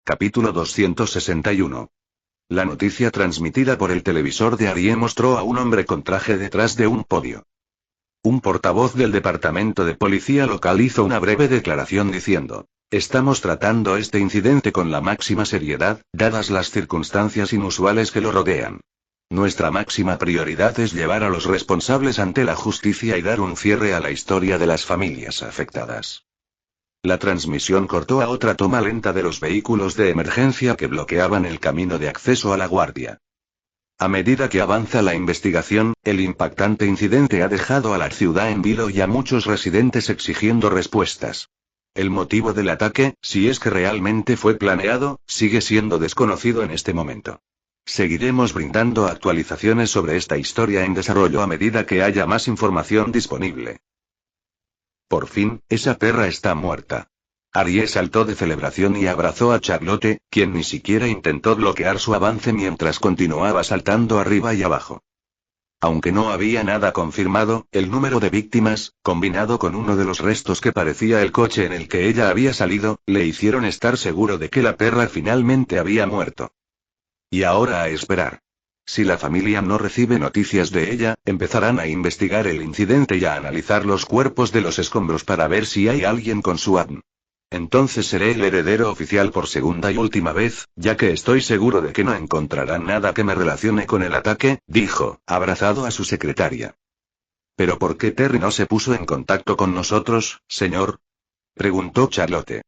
Capítulo 261. La noticia transmitida por el televisor de Arie mostró a un hombre con traje detrás de un podio. Un portavoz del departamento de policía local hizo una breve declaración diciendo: "Estamos tratando este incidente con la máxima seriedad, dadas las circunstancias inusuales que lo rodean. Nuestra máxima prioridad es llevar a los responsables ante la justicia y dar un cierre a la historia de las familias afectadas". La transmisión cortó a otra toma lenta de los vehículos de emergencia que bloqueaban el camino de acceso a la guardia. A medida que avanza la investigación, el impactante incidente ha dejado a la ciudad en vilo y a muchos residentes exigiendo respuestas. El motivo del ataque, si es que realmente fue planeado, sigue siendo desconocido en este momento. Seguiremos brindando actualizaciones sobre esta historia en desarrollo a medida que haya más información disponible. Por fin, esa perra está muerta. Arie saltó de celebración y abrazó a Charlotte, quien ni siquiera intentó bloquear su avance mientras continuaba saltando arriba y abajo. Aunque no había nada confirmado, el número de víctimas, combinado con uno de los restos que parecía el coche en el que ella había salido, le hicieron estar seguro de que la perra finalmente había muerto. Y ahora a esperar. Si la familia no recibe noticias de ella, empezarán a investigar el incidente y a analizar los cuerpos de los escombros para ver si hay alguien con su ADN. Entonces seré el heredero oficial por segunda y última vez, ya que estoy seguro de que no encontrarán nada que me relacione con el ataque, dijo, abrazado a su secretaria. ¿Pero por qué Terry no se puso en contacto con nosotros, señor?, preguntó Charlotte.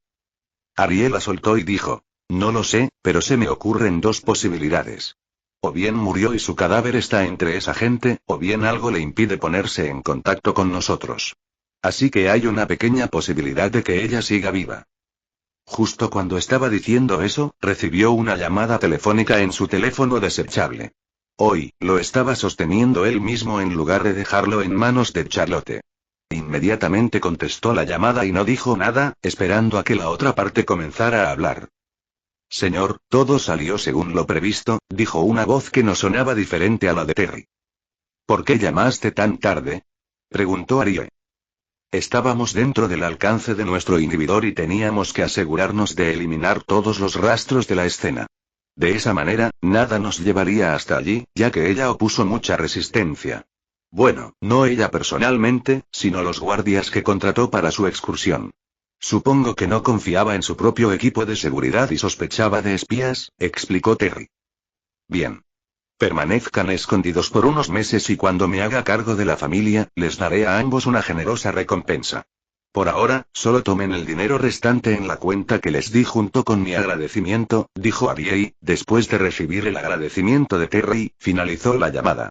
Arie la soltó y dijo: "No lo sé, pero se me ocurren dos posibilidades. O bien murió y su cadáver está entre esa gente, o bien algo le impide ponerse en contacto con nosotros. Así que hay una pequeña posibilidad de que ella siga viva". Justo cuando estaba diciendo eso, recibió una llamada telefónica en su teléfono desechable. Hoy, lo estaba sosteniendo él mismo en lugar de dejarlo en manos de Charlotte. Inmediatamente contestó la llamada y no dijo nada, esperando a que la otra parte comenzara a hablar. «Señor, todo salió según lo previsto», dijo una voz que no sonaba diferente a la de Terry. «¿Por qué llamaste tan tarde?», preguntó Arie. «Estábamos dentro del alcance de nuestro inhibidor y teníamos que asegurarnos de eliminar todos los rastros de la escena. De esa manera, nada nos llevaría hasta allí, ya que ella opuso mucha resistencia. Bueno, no ella personalmente, sino los guardias que contrató para su excursión. Supongo que no confiaba en su propio equipo de seguridad y sospechaba de espías», explicó Terry. «Bien. Permanezcan escondidos por unos meses y cuando me haga cargo de la familia, les daré a ambos una generosa recompensa. Por ahora, solo tomen el dinero restante en la cuenta que les di junto con mi agradecimiento», dijo Arie y, después de recibir el agradecimiento de Terry, finalizó la llamada.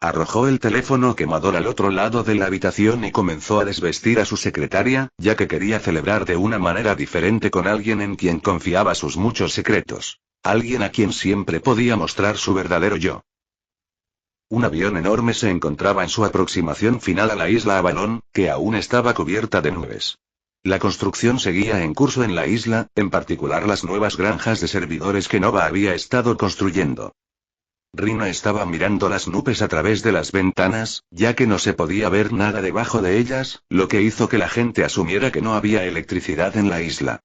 Arrojó el teléfono quemador al otro lado de la habitación y comenzó a desvestir a su secretaria, ya que quería celebrar de una manera diferente con alguien en quien confiaba sus muchos secretos. Alguien a quien siempre podía mostrar su verdadero yo. Un avión enorme se encontraba en su aproximación final a la isla Avalon, que aún estaba cubierta de nubes. La construcción seguía en curso en la isla, en particular las nuevas granjas de servidores que Nova había estado construyendo. Rina estaba mirando las nubes a través de las ventanas, ya que no se podía ver nada debajo de ellas, lo que hizo que la gente asumiera que no había electricidad en la isla.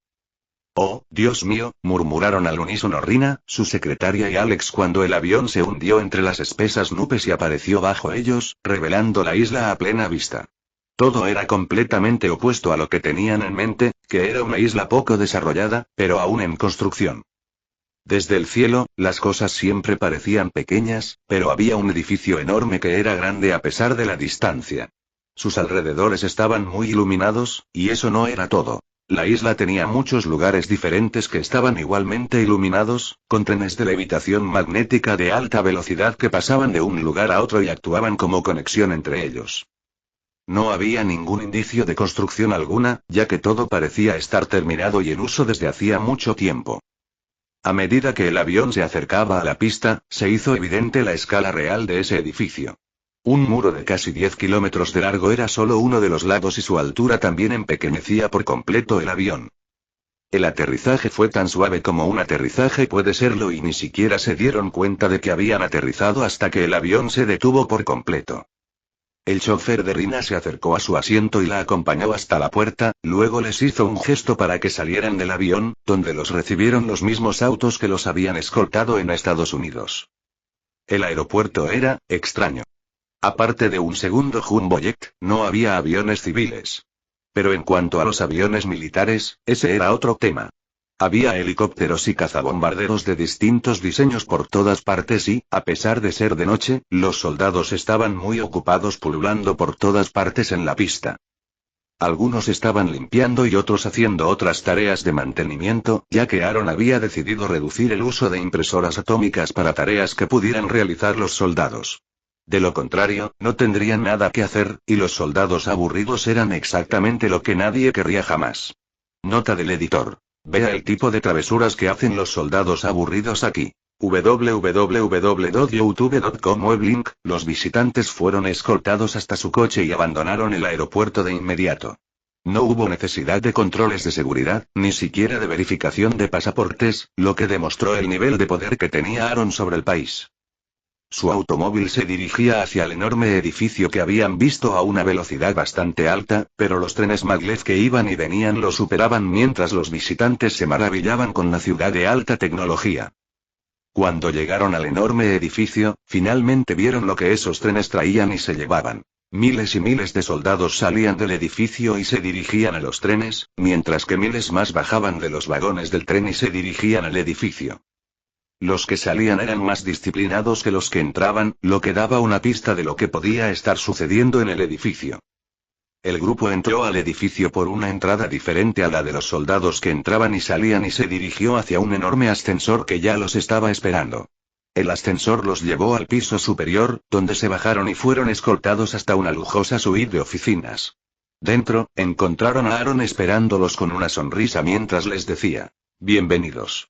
«Oh, Dios mío», murmuraron al unísono Rina, su secretaria y Alex cuando el avión se hundió entre las espesas nubes y apareció bajo ellos, revelando la isla a plena vista. Todo era completamente opuesto a lo que tenían en mente, que era una isla poco desarrollada, pero aún en construcción. Desde el cielo, las cosas siempre parecían pequeñas, pero había un edificio enorme que era grande a pesar de la distancia. Sus alrededores estaban muy iluminados, y eso no era todo. La isla tenía muchos lugares diferentes que estaban igualmente iluminados, con trenes de levitación magnética de alta velocidad que pasaban de un lugar a otro y actuaban como conexión entre ellos. No había ningún indicio de construcción alguna, ya que todo parecía estar terminado y en uso desde hacía mucho tiempo. A medida que el avión se acercaba a la pista, se hizo evidente la escala real de ese edificio. Un muro de casi 10 kilómetros de largo era solo uno de los lados y su altura también empequeñecía por completo el avión. El aterrizaje fue tan suave como un aterrizaje puede serlo y ni siquiera se dieron cuenta de que habían aterrizado hasta que el avión se detuvo por completo. El chofer de Rina se acercó a su asiento y la acompañó hasta la puerta, luego les hizo un gesto para que salieran del avión, donde los recibieron los mismos autos que los habían escoltado en Estados Unidos. El aeropuerto era extraño. Aparte de un segundo jumbojet, no había aviones civiles. Pero en cuanto a los aviones militares, ese era otro tema. Había helicópteros y cazabombarderos de distintos diseños por todas partes y, a pesar de ser de noche, los soldados estaban muy ocupados pululando por todas partes en la pista. Algunos estaban limpiando y otros haciendo otras tareas de mantenimiento, ya que Aaron había decidido reducir el uso de impresoras atómicas para tareas que pudieran realizar los soldados. De lo contrario, no tendrían nada que hacer, y los soldados aburridos eran exactamente lo que nadie querría jamás. Nota del editor. Vea el tipo de travesuras que hacen los soldados aburridos aquí. www.youtube.com Weblink. Los visitantes fueron escoltados hasta su coche y abandonaron el aeropuerto de inmediato. No hubo necesidad de controles de seguridad, ni siquiera de verificación de pasaportes, lo que demostró el nivel de poder que tenía Aaron sobre el país. Su automóvil se dirigía hacia el enorme edificio que habían visto a una velocidad bastante alta, pero los trenes maglev que iban y venían lo superaban mientras los visitantes se maravillaban con la ciudad de alta tecnología. Cuando llegaron al enorme edificio, finalmente vieron lo que esos trenes traían y se llevaban. Miles y miles de soldados salían del edificio y se dirigían a los trenes, mientras que miles más bajaban de los vagones del tren y se dirigían al edificio. Los que salían eran más disciplinados que los que entraban, lo que daba una pista de lo que podía estar sucediendo en el edificio. El grupo entró al edificio por una entrada diferente a la de los soldados que entraban y salían y se dirigió hacia un enorme ascensor que ya los estaba esperando. El ascensor los llevó al piso superior, donde se bajaron y fueron escoltados hasta una lujosa suite de oficinas. Dentro, encontraron a Aaron esperándolos con una sonrisa mientras les decía: «Bienvenidos».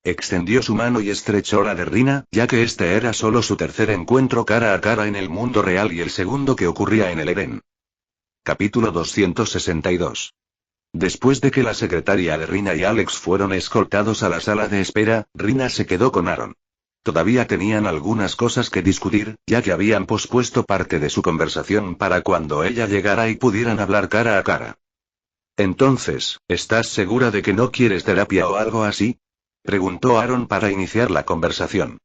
Extendió su mano y estrechó la de Rina, ya que este era solo su tercer encuentro cara a cara en el mundo real y el segundo que ocurría en el Edén. Capítulo 262. Después de que la secretaria de Rina y Alex fueron escoltados a la sala de espera, Rina se quedó con Aaron. Todavía tenían algunas cosas que discutir, ya que habían pospuesto parte de su conversación para cuando ella llegara y pudieran hablar cara a cara. Entonces, ¿estás segura de que no quieres terapia o algo así?, preguntó Aaron para iniciar la conversación.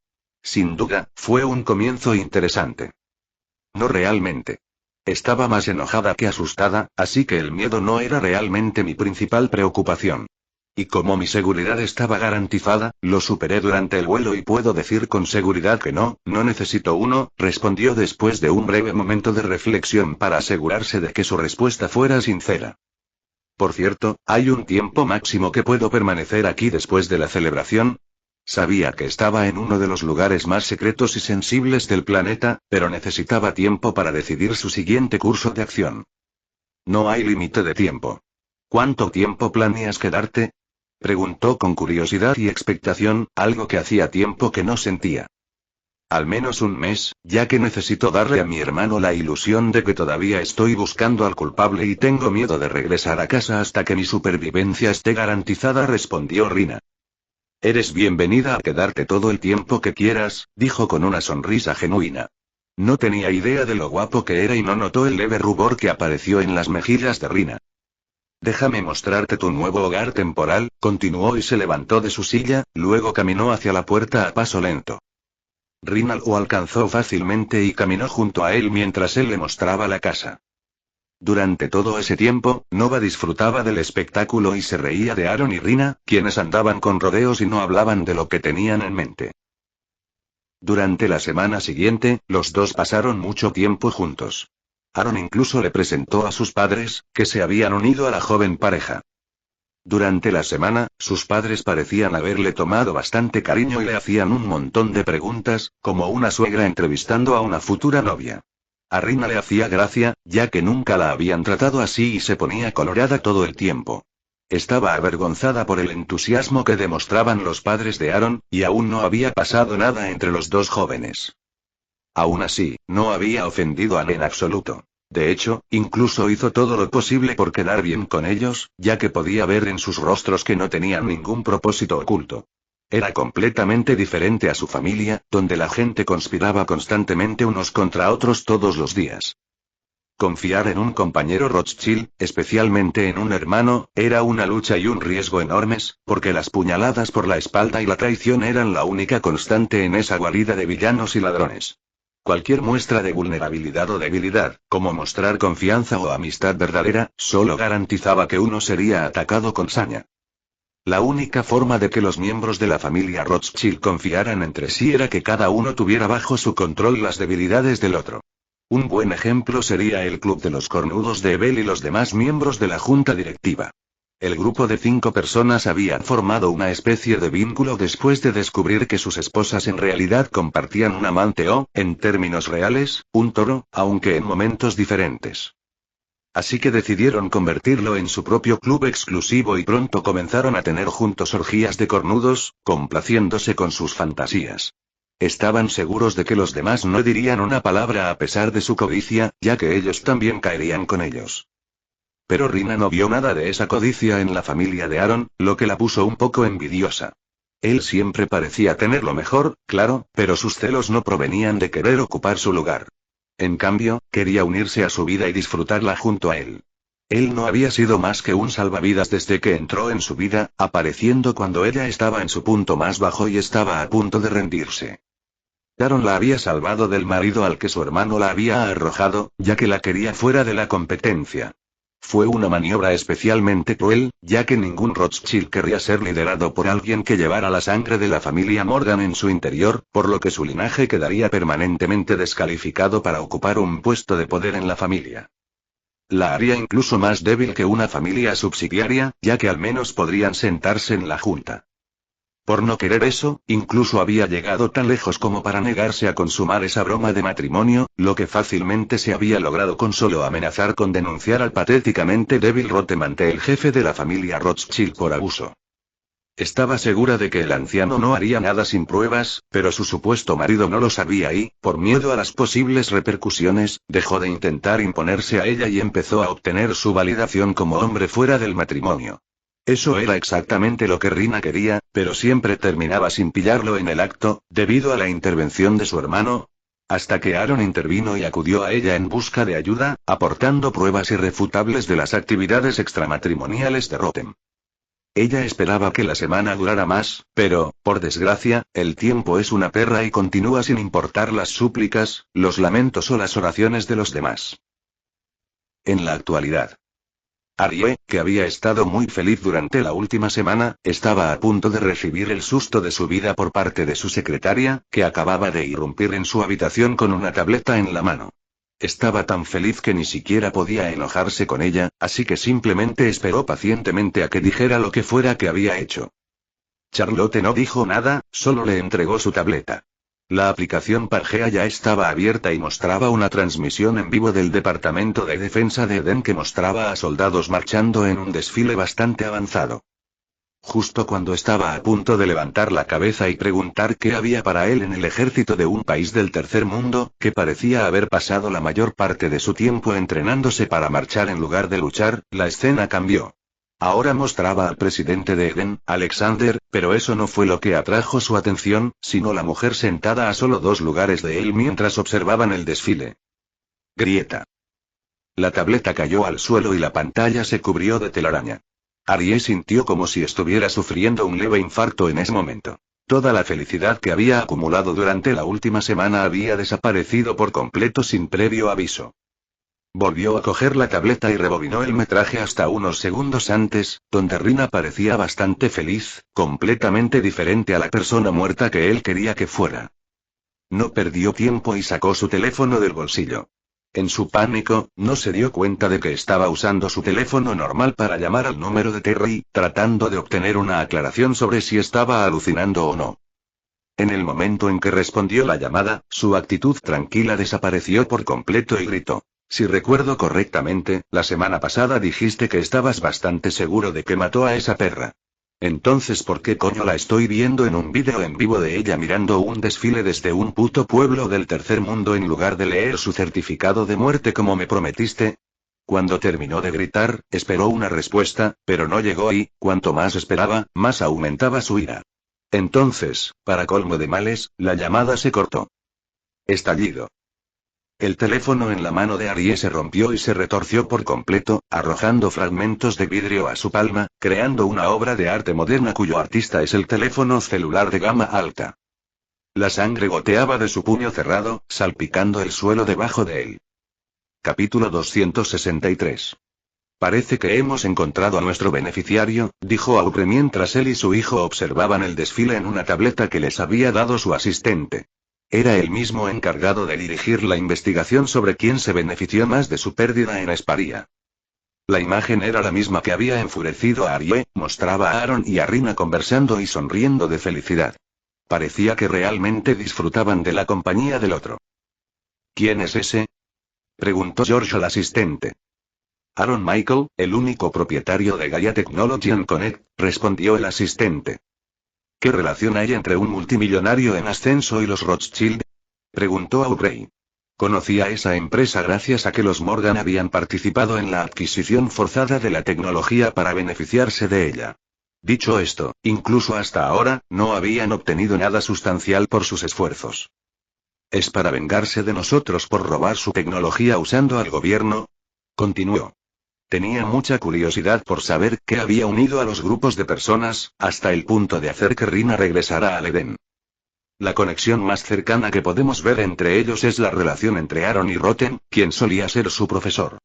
Sin duda, fue un comienzo interesante. No realmente. Estaba más enojada que asustada, así que el miedo no era realmente mi principal preocupación. Y como mi seguridad estaba garantizada, lo superé durante el vuelo y puedo decir con seguridad que no necesito uno, respondió después de un breve momento de reflexión para asegurarse de que su respuesta fuera sincera. Por cierto, ¿hay un tiempo máximo que puedo permanecer aquí después de la celebración? Sabía que estaba en uno de los lugares más secretos y sensibles del planeta, pero necesitaba tiempo para decidir su siguiente curso de acción. No hay límite de tiempo. ¿Cuánto tiempo planeas quedarte?, preguntó con curiosidad y expectación, algo que hacía tiempo que no sentía. Al menos un mes, ya que necesito darle a mi hermano la ilusión de que todavía estoy buscando al culpable y tengo miedo de regresar a casa hasta que mi supervivencia esté garantizada, respondió Rina. Eres bienvenida a quedarte todo el tiempo que quieras, dijo con una sonrisa genuina. No tenía idea de lo guapo que era y no notó el leve rubor que apareció en las mejillas de Rina. Déjame mostrarte tu nuevo hogar temporal, continuó y se levantó de su silla, luego caminó hacia la puerta a paso lento. Rina lo alcanzó fácilmente y caminó junto a él mientras él le mostraba la casa. Durante todo ese tiempo, Nova disfrutaba del espectáculo y se reía de Aaron y Rina, quienes andaban con rodeos y no hablaban de lo que tenían en mente. Durante la semana siguiente, los dos pasaron mucho tiempo juntos. Aaron incluso le presentó a sus padres, que se habían unido a la joven pareja. Durante la semana, sus padres parecían haberle tomado bastante cariño y le hacían un montón de preguntas, como una suegra entrevistando a una futura novia. A Rina le hacía gracia, ya que nunca la habían tratado así y se ponía colorada todo el tiempo. Estaba avergonzada por el entusiasmo que demostraban los padres de Aaron, y aún no había pasado nada entre los dos jóvenes. Aún así, no había ofendido a Anne en absoluto. De hecho, incluso hizo todo lo posible por quedar bien con ellos, ya que podía ver en sus rostros que no tenían ningún propósito oculto. Era completamente diferente a su familia, donde la gente conspiraba constantemente unos contra otros todos los días. Confiar en un compañero Rothschild, especialmente en un hermano, era una lucha y un riesgo enormes, porque las puñaladas por la espalda y la traición eran la única constante en esa guarida de villanos y ladrones. Cualquier muestra de vulnerabilidad o debilidad, como mostrar confianza o amistad verdadera, solo garantizaba que uno sería atacado con saña. La única forma de que los miembros de la familia Rothschild confiaran entre sí era que cada uno tuviera bajo su control las debilidades del otro. Un buen ejemplo sería el Club de los Cornudos de Ebel y los demás miembros de la junta directiva. El grupo de 5 personas habían formado una especie de vínculo después de descubrir que sus esposas en realidad compartían un amante o, en términos reales, un toro, aunque en momentos diferentes. Así que decidieron convertirlo en su propio club exclusivo y pronto comenzaron a tener juntos orgías de cornudos, complaciéndose con sus fantasías. Estaban seguros de que los demás no dirían una palabra a pesar de su codicia, ya que ellos también caerían con ellos. Pero Rina no vio nada de esa codicia en la familia de Aaron, lo que la puso un poco envidiosa. Él siempre parecía tener lo mejor, claro, pero sus celos no provenían de querer ocupar su lugar. En cambio, quería unirse a su vida y disfrutarla junto a él. Él no había sido más que un salvavidas desde que entró en su vida, apareciendo cuando ella estaba en su punto más bajo y estaba a punto de rendirse. Aaron la había salvado del marido al que su hermano la había arrojado, ya que la quería fuera de la competencia. Fue una maniobra especialmente cruel, ya que ningún Rothschild querría ser liderado por alguien que llevara la sangre de la familia Morgan en su interior, por lo que su linaje quedaría permanentemente descalificado para ocupar un puesto de poder en la familia. La haría incluso más débil que una familia subsidiaria, ya que al menos podrían sentarse en la junta. Por no querer eso, incluso había llegado tan lejos como para negarse a consumar esa broma de matrimonio, lo que fácilmente se había logrado con solo amenazar con denunciar al patéticamente débil Rotem ante el jefe de la familia Rothschild por abuso. Estaba segura de que el anciano no haría nada sin pruebas, pero su supuesto marido no lo sabía y, por miedo a las posibles repercusiones, dejó de intentar imponerse a ella y empezó a obtener su validación como hombre fuera del matrimonio. Eso era exactamente lo que Rina quería, pero siempre terminaba sin pillarlo en el acto, debido a la intervención de su hermano. Hasta que Aaron intervino y acudió a ella en busca de ayuda, aportando pruebas irrefutables de las actividades extramatrimoniales de Rotem. Ella esperaba que la semana durara más, pero, por desgracia, el tiempo es una perra y continúa sin importar las súplicas, los lamentos o las oraciones de los demás. En la actualidad, Arie, que había estado muy feliz durante la última semana, estaba a punto de recibir el susto de su vida por parte de su secretaria, que acababa de irrumpir en su habitación con una tableta en la mano. Estaba tan feliz que ni siquiera podía enojarse con ella, así que simplemente esperó pacientemente a que dijera lo que fuera que había hecho. Charlotte no dijo nada, solo le entregó su tableta. La aplicación Pangea ya estaba abierta y mostraba una transmisión en vivo del Departamento de Defensa de Eden que mostraba a soldados marchando en un desfile bastante avanzado. Justo cuando estaba a punto de levantar la cabeza y preguntar qué había para él en el ejército de un país del tercer mundo, que parecía haber pasado la mayor parte de su tiempo entrenándose para marchar en lugar de luchar, la escena cambió. Ahora mostraba al presidente de Eden, Alexander, pero eso no fue lo que atrajo su atención, sino la mujer sentada a solo 2 lugares de él mientras observaban el desfile. Grieta. La tableta cayó al suelo y la pantalla se cubrió de telaraña. Arie sintió como si estuviera sufriendo un leve infarto en ese momento. Toda la felicidad que había acumulado durante la última semana había desaparecido por completo sin previo aviso. Volvió a coger la tableta y rebobinó el metraje hasta unos segundos antes, donde Rina parecía bastante feliz, completamente diferente a la persona muerta que él quería que fuera. No perdió tiempo y sacó su teléfono del bolsillo. En su pánico, no se dio cuenta de que estaba usando su teléfono normal para llamar al número de Terry, tratando de obtener una aclaración sobre si estaba alucinando o no. En el momento en que respondió la llamada, su actitud tranquila desapareció por completo y gritó. Si recuerdo correctamente, la semana pasada dijiste que estabas bastante seguro de que mató a esa perra. Entonces, ¿por qué coño la estoy viendo en un vídeo en vivo de ella mirando un desfile desde un puto pueblo del tercer mundo en lugar de leer su certificado de muerte como me prometiste? Cuando terminó de gritar, esperó una respuesta, pero no llegó y, cuanto más esperaba, más aumentaba su ira. Entonces, para colmo de males, la llamada se cortó. Estallido. El teléfono en la mano de Arie se rompió y se retorció por completo, arrojando fragmentos de vidrio a su palma, creando una obra de arte moderna cuyo artista es el teléfono celular de gama alta. La sangre goteaba de su puño cerrado, salpicando el suelo debajo de él. Capítulo 263. Parece que hemos encontrado a nuestro beneficiario, dijo Aubrey mientras él y su hijo observaban el desfile en una tableta que les había dado su asistente. Era el mismo encargado de dirigir la investigación sobre quién se benefició más de su pérdida en Esparia. La imagen era la misma que había enfurecido a Arie, mostraba a Aaron y a Rina conversando y sonriendo de felicidad. Parecía que realmente disfrutaban de la compañía del otro. ¿Quién es ese?, preguntó George al asistente. Aaron Michael, el único propietario de Gaia Technology and Connect, respondió el asistente. ¿Qué relación hay entre un multimillonario en ascenso y los Rothschild?, preguntó Aubrey. Conocía esa empresa gracias a que los Morgan habían participado en la adquisición forzada de la tecnología para beneficiarse de ella. Dicho esto, incluso hasta ahora, no habían obtenido nada sustancial por sus esfuerzos. ¿Es para vengarse de nosotros por robar su tecnología usando al gobierno?, continuó. Tenía mucha curiosidad por saber qué había unido a los grupos de personas, hasta el punto de hacer que Rina regresara al Edén. La conexión más cercana que podemos ver entre ellos es la relación entre Aaron y Rotten, quien solía ser su profesor.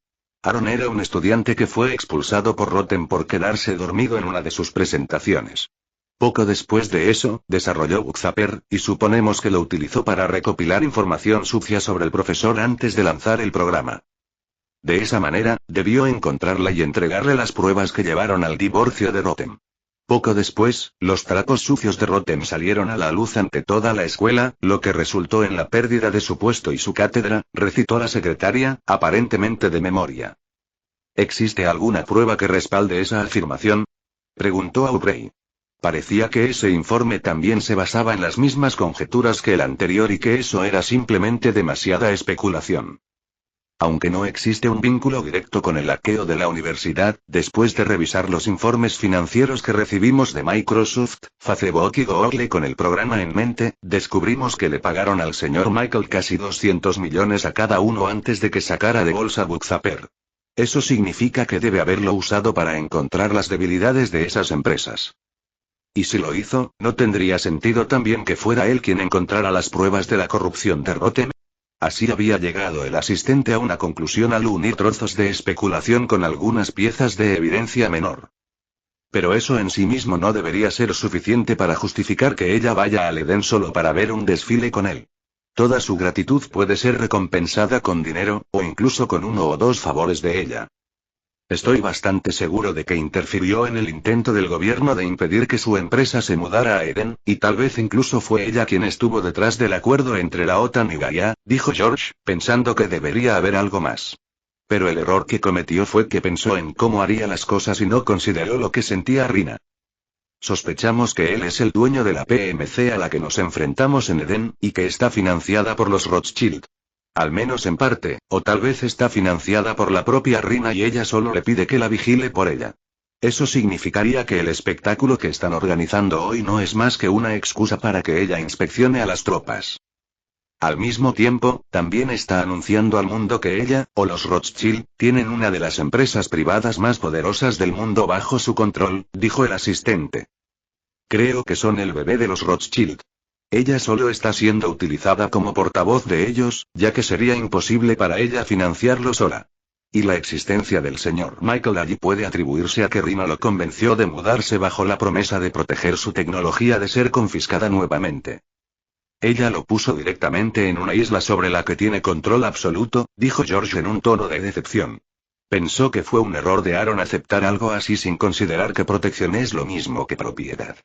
Aaron era un estudiante que fue expulsado por Rotten por quedarse dormido en una de sus presentaciones. Poco después de eso, desarrolló Bugzapper, y suponemos que lo utilizó para recopilar información sucia sobre el profesor antes de lanzar el programa. De esa manera, debió encontrarla y entregarle las pruebas que llevaron al divorcio de Rotem. Poco después, los trapos sucios de Rotem salieron a la luz ante toda la escuela, lo que resultó en la pérdida de su puesto y su cátedra, recitó la secretaria, aparentemente de memoria. ¿Existe alguna prueba que respalde esa afirmación?, preguntó Aubrey. Parecía que ese informe también se basaba en las mismas conjeturas que el anterior y que eso era simplemente demasiada especulación. Aunque no existe un vínculo directo con el hackeo de la universidad, después de revisar los informes financieros que recibimos de Microsoft, Facebook y Google con el programa en mente, descubrimos que le pagaron al señor Michael casi 200 millones a cada uno antes de que sacara de bolsa Bugzapper. Eso significa que debe haberlo usado para encontrar las debilidades de esas empresas. Y si lo hizo, ¿no tendría sentido también que fuera él quien encontrara las pruebas de la corrupción de Rotem? Así había llegado el asistente a una conclusión al unir trozos de especulación con algunas piezas de evidencia menor. Pero eso en sí mismo no debería ser suficiente para justificar que ella vaya al Edén solo para ver un desfile con él. Toda su gratitud puede ser recompensada con dinero, o incluso con 1 o 2 favores de ella. Estoy bastante seguro de que interfirió en el intento del gobierno de impedir que su empresa se mudara a Eden, y tal vez incluso fue ella quien estuvo detrás del acuerdo entre la OTAN y Gaia, dijo George, pensando que debería haber algo más. Pero el error que cometió fue que pensó en cómo haría las cosas y no consideró lo que sentía Rina. Sospechamos que él es el dueño de la PMC a la que nos enfrentamos en Eden, y que está financiada por los Rothschild. Al menos en parte, o tal vez está financiada por la propia Rina y ella solo le pide que la vigile por ella. Eso significaría que el espectáculo que están organizando hoy no es más que una excusa para que ella inspeccione a las tropas. Al mismo tiempo, también está anunciando al mundo que ella, o los Rothschild, tienen una de las empresas privadas más poderosas del mundo bajo su control, dijo el asistente. Creo que son el bebé de los Rothschild. Ella solo está siendo utilizada como portavoz de ellos, ya que sería imposible para ella financiarlo sola. Y la existencia del señor Michael allí puede atribuirse a que Rina lo convenció de mudarse bajo la promesa de proteger su tecnología de ser confiscada nuevamente. Ella lo puso directamente en una isla sobre la que tiene control absoluto, dijo George en un tono de decepción. Pensó que fue un error de Aaron aceptar algo así sin considerar que protección es lo mismo que propiedad.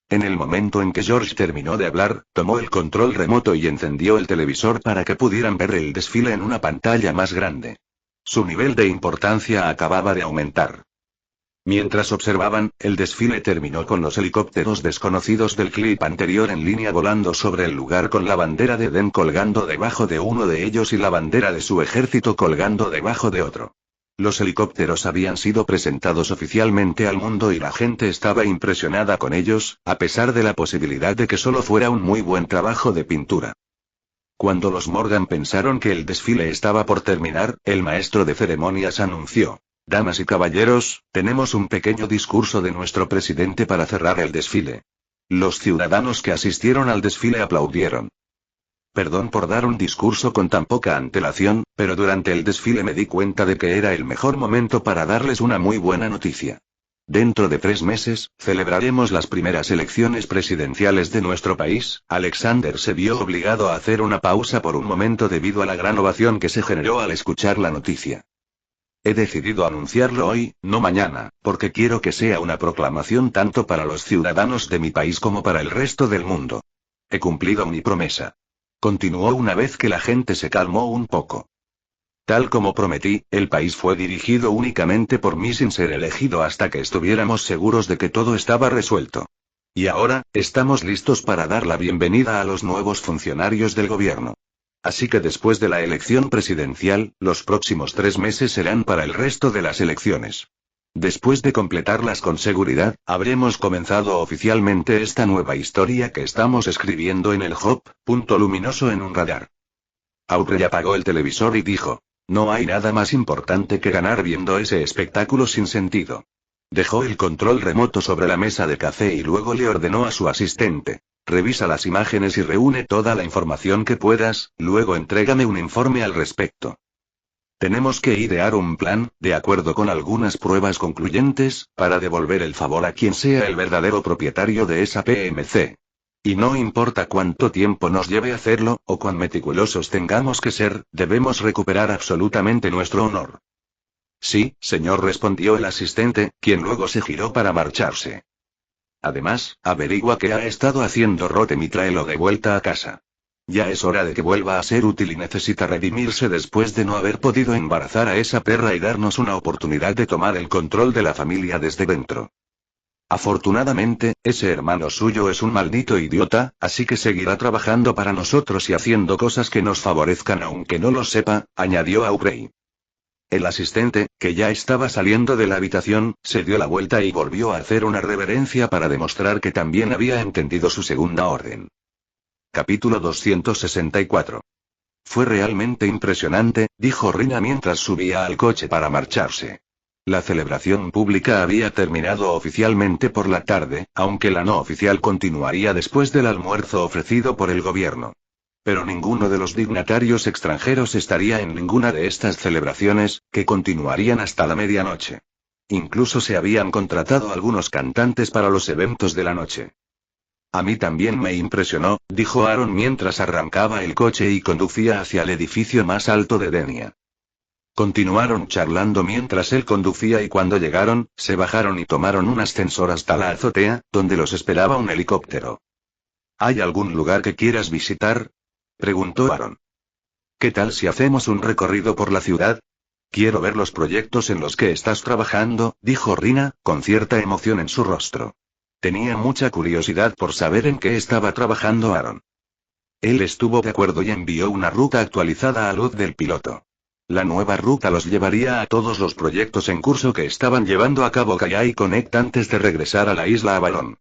En el momento en que George terminó de hablar, tomó el control remoto y encendió el televisor para que pudieran ver el desfile en una pantalla más grande. Su nivel de importancia acababa de aumentar. Mientras observaban, el desfile terminó con los helicópteros desconocidos del clip anterior en línea volando sobre el lugar con la bandera de Eden colgando debajo de uno de ellos y la bandera de su ejército colgando debajo de otro. Los helicópteros habían sido presentados oficialmente al mundo y la gente estaba impresionada con ellos, a pesar de la posibilidad de que solo fuera un muy buen trabajo de pintura. Cuando los Morgan pensaron que el desfile estaba por terminar, el maestro de ceremonias anunció: Damas y caballeros, tenemos un pequeño discurso de nuestro presidente para cerrar el desfile. Los ciudadanos que asistieron al desfile aplaudieron. Perdón por dar un discurso con tan poca antelación, pero durante el desfile me di cuenta de que era el mejor momento para darles una muy buena noticia. Dentro de 3 meses, celebraremos las primeras elecciones presidenciales de nuestro país. Alexander se vio obligado a hacer una pausa por un momento debido a la gran ovación que se generó al escuchar la noticia. He decidido anunciarlo hoy, no mañana, porque quiero que sea una proclamación tanto para los ciudadanos de mi país como para el resto del mundo. He cumplido mi promesa. Continuó una vez que la gente se calmó un poco. Tal como prometí, el país fue dirigido únicamente por mí sin ser elegido hasta que estuviéramos seguros de que todo estaba resuelto. Y ahora, estamos listos para dar la bienvenida a los nuevos funcionarios del gobierno. Así que después de la elección presidencial, los próximos 3 meses serán para el resto de las elecciones. Después de completarlas con seguridad, habremos comenzado oficialmente esta nueva historia que estamos escribiendo en el Hop, punto luminoso en un radar. Aubrey apagó el televisor y dijo: no hay nada más importante que ganar viendo ese espectáculo sin sentido. Dejó el control remoto sobre la mesa de café y luego le ordenó a su asistente: revisa las imágenes y reúne toda la información que puedas, luego entrégame un informe al respecto. Tenemos que idear un plan, de acuerdo con algunas pruebas concluyentes, para devolver el favor a quien sea el verdadero propietario de esa PMC. Y no importa cuánto tiempo nos lleve hacerlo, o cuán meticulosos tengamos que ser, debemos recuperar absolutamente nuestro honor. Sí, señor, respondió el asistente, quien luego se giró para marcharse. Además, averigua qué ha estado haciendo Rotem y tráelo de vuelta a casa. Ya es hora de que vuelva a ser útil y necesita redimirse después de no haber podido embarazar a esa perra y darnos una oportunidad de tomar el control de la familia desde dentro. Afortunadamente, ese hermano suyo es un maldito idiota, así que seguirá trabajando para nosotros y haciendo cosas que nos favorezcan aunque no lo sepa, añadió Aubrey. El asistente, que ya estaba saliendo de la habitación, se dio la vuelta y volvió a hacer una reverencia para demostrar que también había entendido su segunda orden. Capítulo 264. Fue realmente impresionante, dijo Rina mientras subía al coche para marcharse. La celebración pública había terminado oficialmente por la tarde, aunque la no oficial continuaría después del almuerzo ofrecido por el gobierno. Pero ninguno de los dignatarios extranjeros estaría en ninguna de estas celebraciones, que continuarían hasta la medianoche. Incluso se habían contratado algunos cantantes para los eventos de la noche. A mí también me impresionó, dijo Aaron mientras arrancaba el coche y conducía hacia el edificio más alto de Denia. Continuaron charlando mientras él conducía y cuando llegaron, se bajaron y tomaron un ascensor hasta la azotea, donde los esperaba un helicóptero. ¿Hay algún lugar que quieras visitar?, preguntó Aaron. ¿Qué tal si hacemos un recorrido por la ciudad? Quiero ver los proyectos en los que estás trabajando, dijo Rina, con cierta emoción en su rostro. Tenía mucha curiosidad por saber en qué estaba trabajando Aaron. Él estuvo de acuerdo y envió una ruta actualizada a luz del piloto. La nueva ruta los llevaría a todos los proyectos en curso que estaban llevando a cabo Kaya y Connect antes de regresar a la isla Avalon.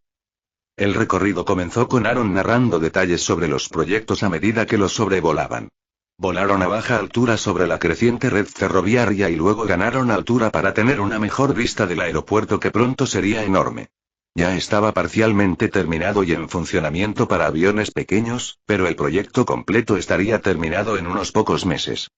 El recorrido comenzó con Aaron narrando detalles sobre los proyectos a medida que los sobrevolaban. Volaron a baja altura sobre la creciente red ferroviaria y luego ganaron altura para tener una mejor vista del aeropuerto que pronto sería enorme. Ya estaba parcialmente terminado y en funcionamiento para aviones pequeños, pero el proyecto completo estaría terminado en unos pocos meses.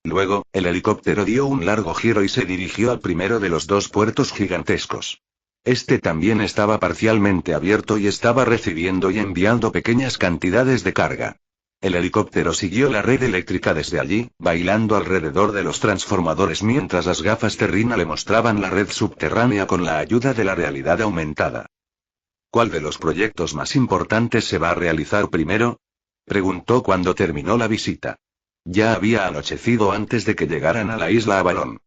Luego, el helicóptero dio un largo giro y se dirigió al primero de los 2 puertos gigantescos. Este también estaba parcialmente abierto y estaba recibiendo y enviando pequeñas cantidades de carga. El helicóptero siguió la red eléctrica desde allí, bailando alrededor de los transformadores mientras las gafas de Rina le mostraban la red subterránea con la ayuda de la realidad aumentada. ¿Cuál de los proyectos más importantes se va a realizar primero?, preguntó cuando terminó la visita. Ya había anochecido antes de que llegaran a la isla Avalon.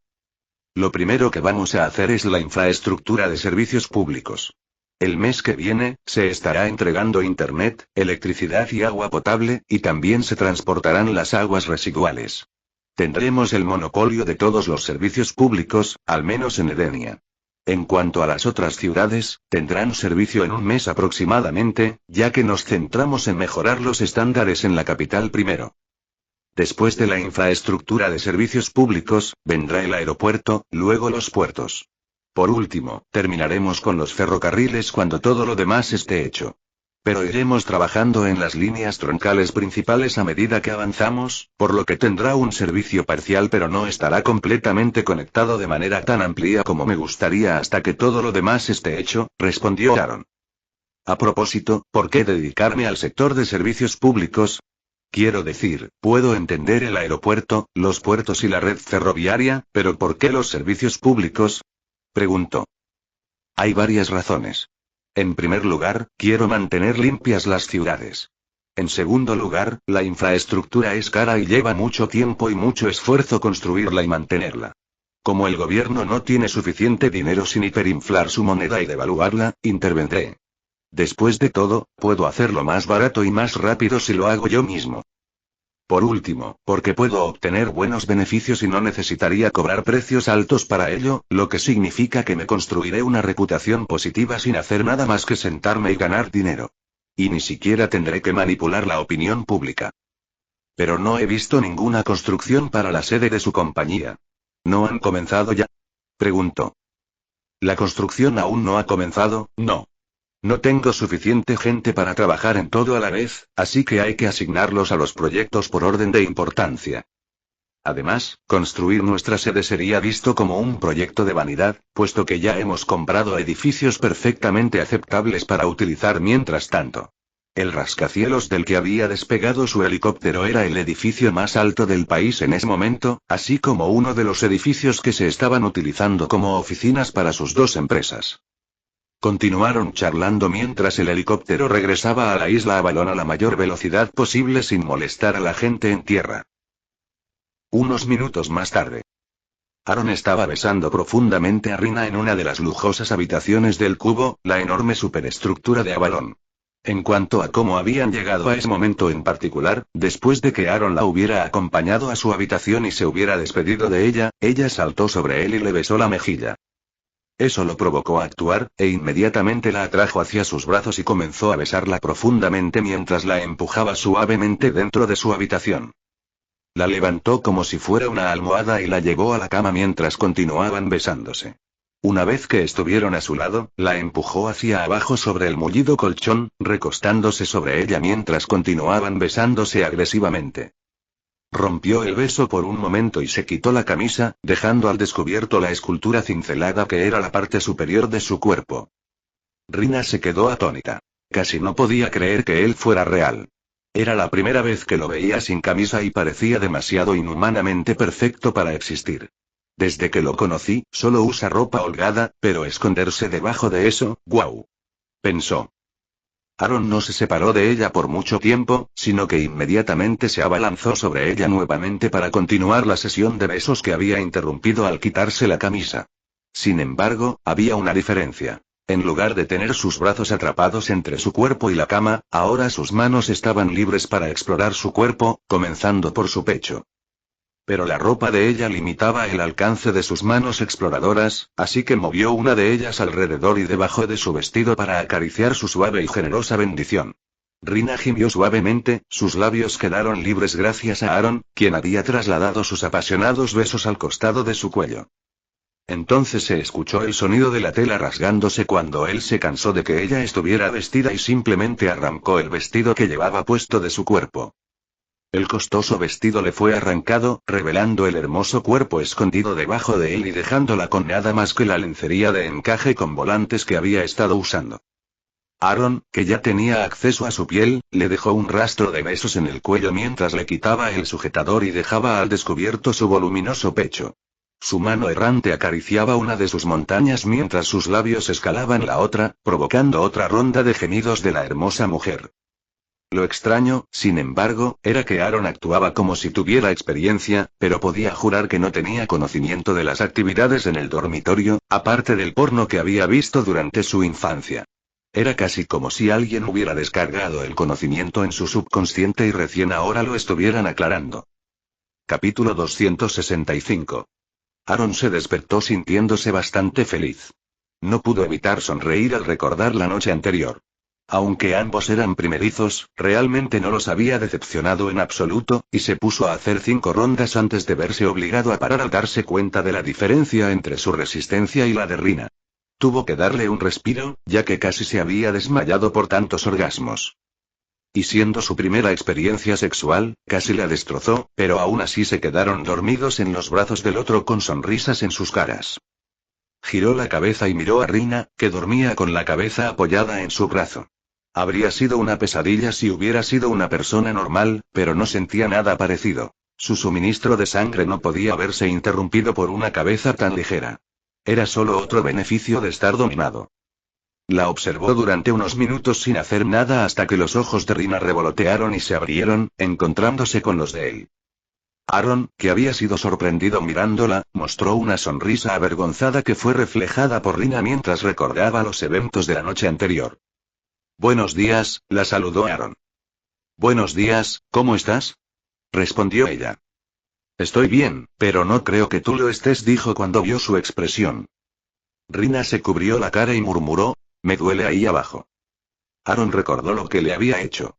Lo primero que vamos a hacer es la infraestructura de servicios públicos. El mes que viene, se estará entregando internet, electricidad y agua potable, y también se transportarán las aguas residuales. Tendremos el monopolio de todos los servicios públicos, al menos en Edenia. En cuanto a las otras ciudades, tendrán servicio en un mes aproximadamente, ya que nos centramos en mejorar los estándares en la capital primero. Después de la infraestructura de servicios públicos, vendrá el aeropuerto, luego los puertos. Por último, terminaremos con los ferrocarriles cuando todo lo demás esté hecho. Pero iremos trabajando en las líneas troncales principales a medida que avanzamos, por lo que tendrá un servicio parcial pero no estará completamente conectado de manera tan amplia como me gustaría hasta que todo lo demás esté hecho, respondió Aaron. A propósito, ¿por qué dedicarme al sector de servicios públicos? Quiero decir, puedo entender el aeropuerto, los puertos y la red ferroviaria, pero ¿por qué los servicios públicos? Preguntó. Hay varias razones. En primer lugar, quiero mantener limpias las ciudades. En segundo lugar, la infraestructura es cara y lleva mucho tiempo y mucho esfuerzo construirla y mantenerla. Como el gobierno no tiene suficiente dinero sin hiperinflar su moneda y devaluarla, intervendré. Después de todo, puedo hacerlo más barato y más rápido si lo hago yo mismo. Por último, porque puedo obtener buenos beneficios y no necesitaría cobrar precios altos para ello, lo que significa que me construiré una reputación positiva sin hacer nada más que sentarme y ganar dinero. Y ni siquiera tendré que manipular la opinión pública. Pero no he visto ninguna construcción para la sede de su compañía. ¿No han comenzado ya? Preguntó. La construcción aún no ha comenzado, no. No tengo suficiente gente para trabajar en todo a la vez, así que hay que asignarlos a los proyectos por orden de importancia. Además, construir nuestra sede sería visto como un proyecto de vanidad, puesto que ya hemos comprado edificios perfectamente aceptables para utilizar mientras tanto. El rascacielos del que había despegado su helicóptero era el edificio más alto del país en ese momento, así como uno de los edificios que se estaban utilizando como oficinas para sus dos empresas. Continuaron charlando mientras el helicóptero regresaba a la isla Avalon a la mayor velocidad posible sin molestar a la gente en tierra. Unos minutos más tarde. Aaron estaba besando profundamente a Rina en una de las lujosas habitaciones del cubo, la enorme superestructura de Avalon. En cuanto a cómo habían llegado a ese momento en particular, después de que Aaron la hubiera acompañado a su habitación y se hubiera despedido de ella, ella saltó sobre él y le besó la mejilla. Eso lo provocó a actuar, e inmediatamente la atrajo hacia sus brazos y comenzó a besarla profundamente mientras la empujaba suavemente dentro de su habitación. La levantó como si fuera una almohada y la llevó a la cama mientras continuaban besándose. Una vez que estuvieron a su lado, la empujó hacia abajo sobre el mullido colchón, recostándose sobre ella mientras continuaban besándose agresivamente. Rompió el beso por un momento y se quitó la camisa, dejando al descubierto la escultura cincelada que era la parte superior de su cuerpo. Rina se quedó atónita. Casi no podía creer que él fuera real. Era la primera vez que lo veía sin camisa y parecía demasiado inhumanamente perfecto para existir. Desde que lo conocí, solo usa ropa holgada, pero esconderse debajo de eso, ¡guau! Pensó. Aaron no se separó de ella por mucho tiempo, sino que inmediatamente se abalanzó sobre ella nuevamente para continuar la sesión de besos que había interrumpido al quitarse la camisa. Sin embargo, había una diferencia. En lugar de tener sus brazos atrapados entre su cuerpo y la cama, ahora sus manos estaban libres para explorar su cuerpo, comenzando por su pecho. Pero la ropa de ella limitaba el alcance de sus manos exploradoras, así que movió una de ellas alrededor y debajo de su vestido para acariciar su suave y generosa bendición. Rina gimió suavemente, sus labios quedaron libres gracias a Aaron, quien había trasladado sus apasionados besos al costado de su cuello. Entonces se escuchó el sonido de la tela rasgándose cuando él se cansó de que ella estuviera vestida y simplemente arrancó el vestido que llevaba puesto de su cuerpo. El costoso vestido le fue arrancado, revelando el hermoso cuerpo escondido debajo de él y dejándola con nada más que la lencería de encaje con volantes que había estado usando. Aaron, que ya tenía acceso a su piel, le dejó un rastro de besos en el cuello mientras le quitaba el sujetador y dejaba al descubierto su voluminoso pecho. Su mano errante acariciaba una de sus montañas mientras sus labios escalaban la otra, provocando otra ronda de gemidos de la hermosa mujer. Lo extraño, sin embargo, era que Aaron actuaba como si tuviera experiencia, pero podía jurar que no tenía conocimiento de las actividades en el dormitorio, aparte del porno que había visto durante su infancia. Era casi como si alguien hubiera descargado el conocimiento en su subconsciente y recién ahora lo estuvieran aclarando. Capítulo 265. Aaron se despertó sintiéndose bastante feliz. No pudo evitar sonreír al recordar la noche anterior. Aunque ambos eran primerizos, realmente no los había decepcionado en absoluto, y se puso a hacer 5 rondas antes de verse obligado a parar al darse cuenta de la diferencia entre su resistencia y la de Rina. Tuvo que darle un respiro, ya que casi se había desmayado por tantos orgasmos. Y siendo su primera experiencia sexual, casi la destrozó, pero aún así se quedaron dormidos en los brazos del otro con sonrisas en sus caras. Giró la cabeza y miró a Rina, que dormía con la cabeza apoyada en su brazo. Habría sido una pesadilla si hubiera sido una persona normal, pero no sentía nada parecido. Su suministro de sangre no podía verse interrumpido por una cabeza tan ligera. Era solo otro beneficio de estar dominado. La observó durante unos minutos sin hacer nada hasta que los ojos de Rina revolotearon y se abrieron, encontrándose con los de él. Aaron, que había sido sorprendido mirándola, mostró una sonrisa avergonzada que fue reflejada por Rina mientras recordaba los eventos de la noche anterior. Buenos días, la saludó Aaron. Buenos días, ¿cómo estás? Respondió ella. Estoy bien, pero no creo que tú lo estés, dijo cuando vio su expresión. Rina se cubrió la cara y murmuró, me duele ahí abajo. Aaron recordó lo que le había hecho.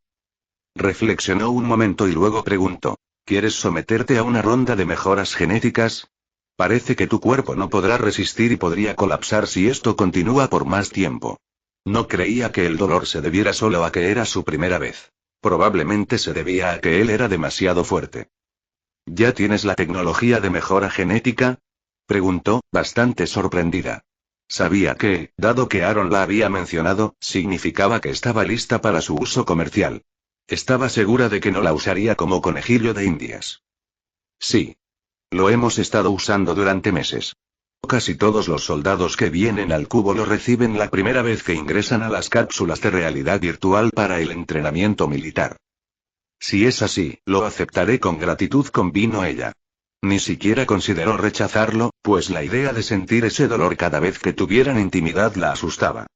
Reflexionó un momento y luego preguntó, ¿quieres someterte a una ronda de mejoras genéticas? Parece que tu cuerpo no podrá resistir y podría colapsar si esto continúa por más tiempo. No creía que el dolor se debiera solo a que era su primera vez. Probablemente se debía a que él era demasiado fuerte. ¿Ya tienes la tecnología de mejora genética? Preguntó, bastante sorprendida. Sabía que, dado que Aaron la había mencionado, significaba que estaba lista para su uso comercial. Estaba segura de que no la usaría como conejillo de indias. Sí. Lo hemos estado usando durante meses. Casi todos los soldados que vienen al cubo lo reciben la primera vez que ingresan a las cápsulas de realidad virtual para el entrenamiento militar. Si es así, lo aceptaré con gratitud, convino ella. Ni siquiera consideró rechazarlo, pues la idea de sentir ese dolor cada vez que tuvieran intimidad la asustaba.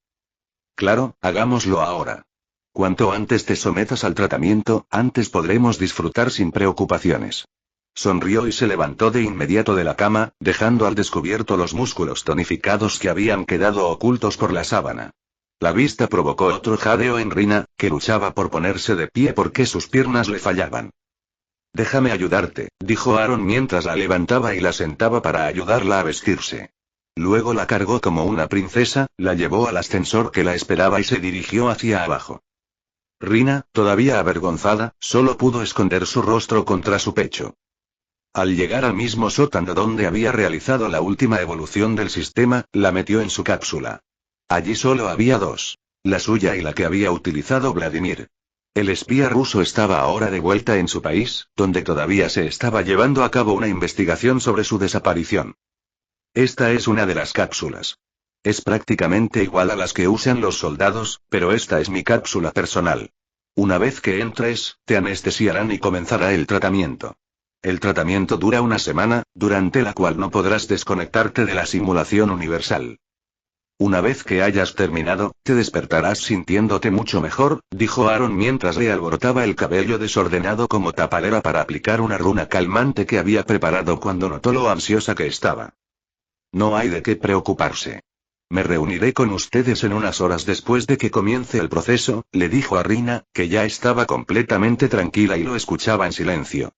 Claro, hagámoslo ahora. Cuanto antes te sometas al tratamiento, antes podremos disfrutar sin preocupaciones. Sonrió y se levantó de inmediato de la cama, dejando al descubierto los músculos tonificados que habían quedado ocultos por la sábana. La vista provocó otro jadeo en Rina, que luchaba por ponerse de pie porque sus piernas le fallaban. Déjame ayudarte, dijo Aaron mientras la levantaba y la sentaba para ayudarla a vestirse. Luego la cargó como una princesa, la llevó al ascensor que la esperaba y se dirigió hacia abajo. Rina, todavía avergonzada, solo pudo esconder su rostro contra su pecho. Al llegar al mismo sótano donde había realizado la última evolución del sistema, la metió en su cápsula. Allí solo había 2. La suya y la que había utilizado Vladimir. El espía ruso estaba ahora de vuelta en su país, donde todavía se estaba llevando a cabo una investigación sobre su desaparición. Esta es una de las cápsulas. Es prácticamente igual a las que usan los soldados, pero esta es mi cápsula personal. Una vez que entres, te anestesiarán y comenzará el tratamiento. El tratamiento dura una semana, durante la cual no podrás desconectarte de la simulación universal. Una vez que hayas terminado, te despertarás sintiéndote mucho mejor, dijo Aaron mientras le alborotaba el cabello desordenado como tapadera para aplicar una runa calmante que había preparado cuando notó lo ansiosa que estaba. No hay de qué preocuparse. Me reuniré con ustedes en unas horas después de que comience el proceso, le dijo a Rina, que ya estaba completamente tranquila y lo escuchaba en silencio.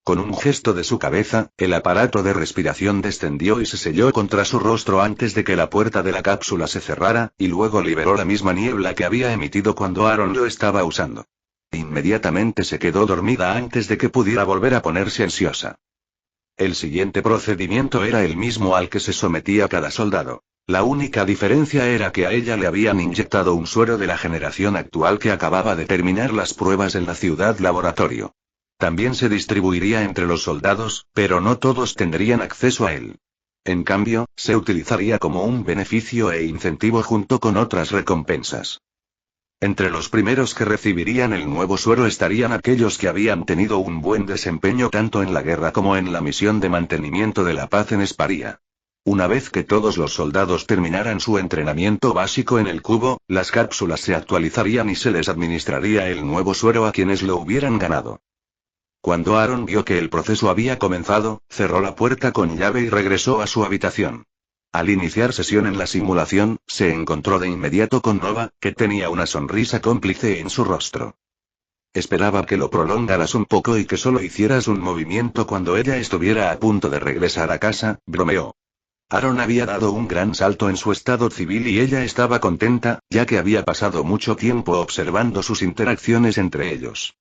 Con un gesto de su cabeza, el aparato de respiración descendió y se selló contra su rostro antes de que la puerta de la cápsula se cerrara, y luego liberó la misma niebla que había emitido cuando Aaron lo estaba usando. Inmediatamente se quedó dormida antes de que pudiera volver a ponerse ansiosa. El siguiente procedimiento era el mismo al que se sometía cada soldado. La única diferencia era que a ella le habían inyectado un suero de la generación actual que acababa de terminar las pruebas en la ciudad laboratorio. También se distribuiría entre los soldados, pero no todos tendrían acceso a él. En cambio, se utilizaría como un beneficio e incentivo junto con otras recompensas. Entre los primeros que recibirían el nuevo suero estarían aquellos que habían tenido un buen desempeño tanto en la guerra como en la misión de mantenimiento de la paz en Esparia. Una vez que todos los soldados terminaran su entrenamiento básico en el cubo, las cápsulas se actualizarían y se les administraría el nuevo suero a quienes lo hubieran ganado. Cuando Aaron vio que el proceso había comenzado, cerró la puerta con llave y regresó a su habitación. Al iniciar sesión en la simulación, se encontró de inmediato con Nova, que tenía una sonrisa cómplice en su rostro. Esperaba que lo prolongaras un poco y que solo hicieras un movimiento cuando ella estuviera a punto de regresar a casa, bromeó. Aaron había dado un gran salto en su estado civil y ella estaba contenta, ya que había pasado mucho tiempo observando sus interacciones entre ellos.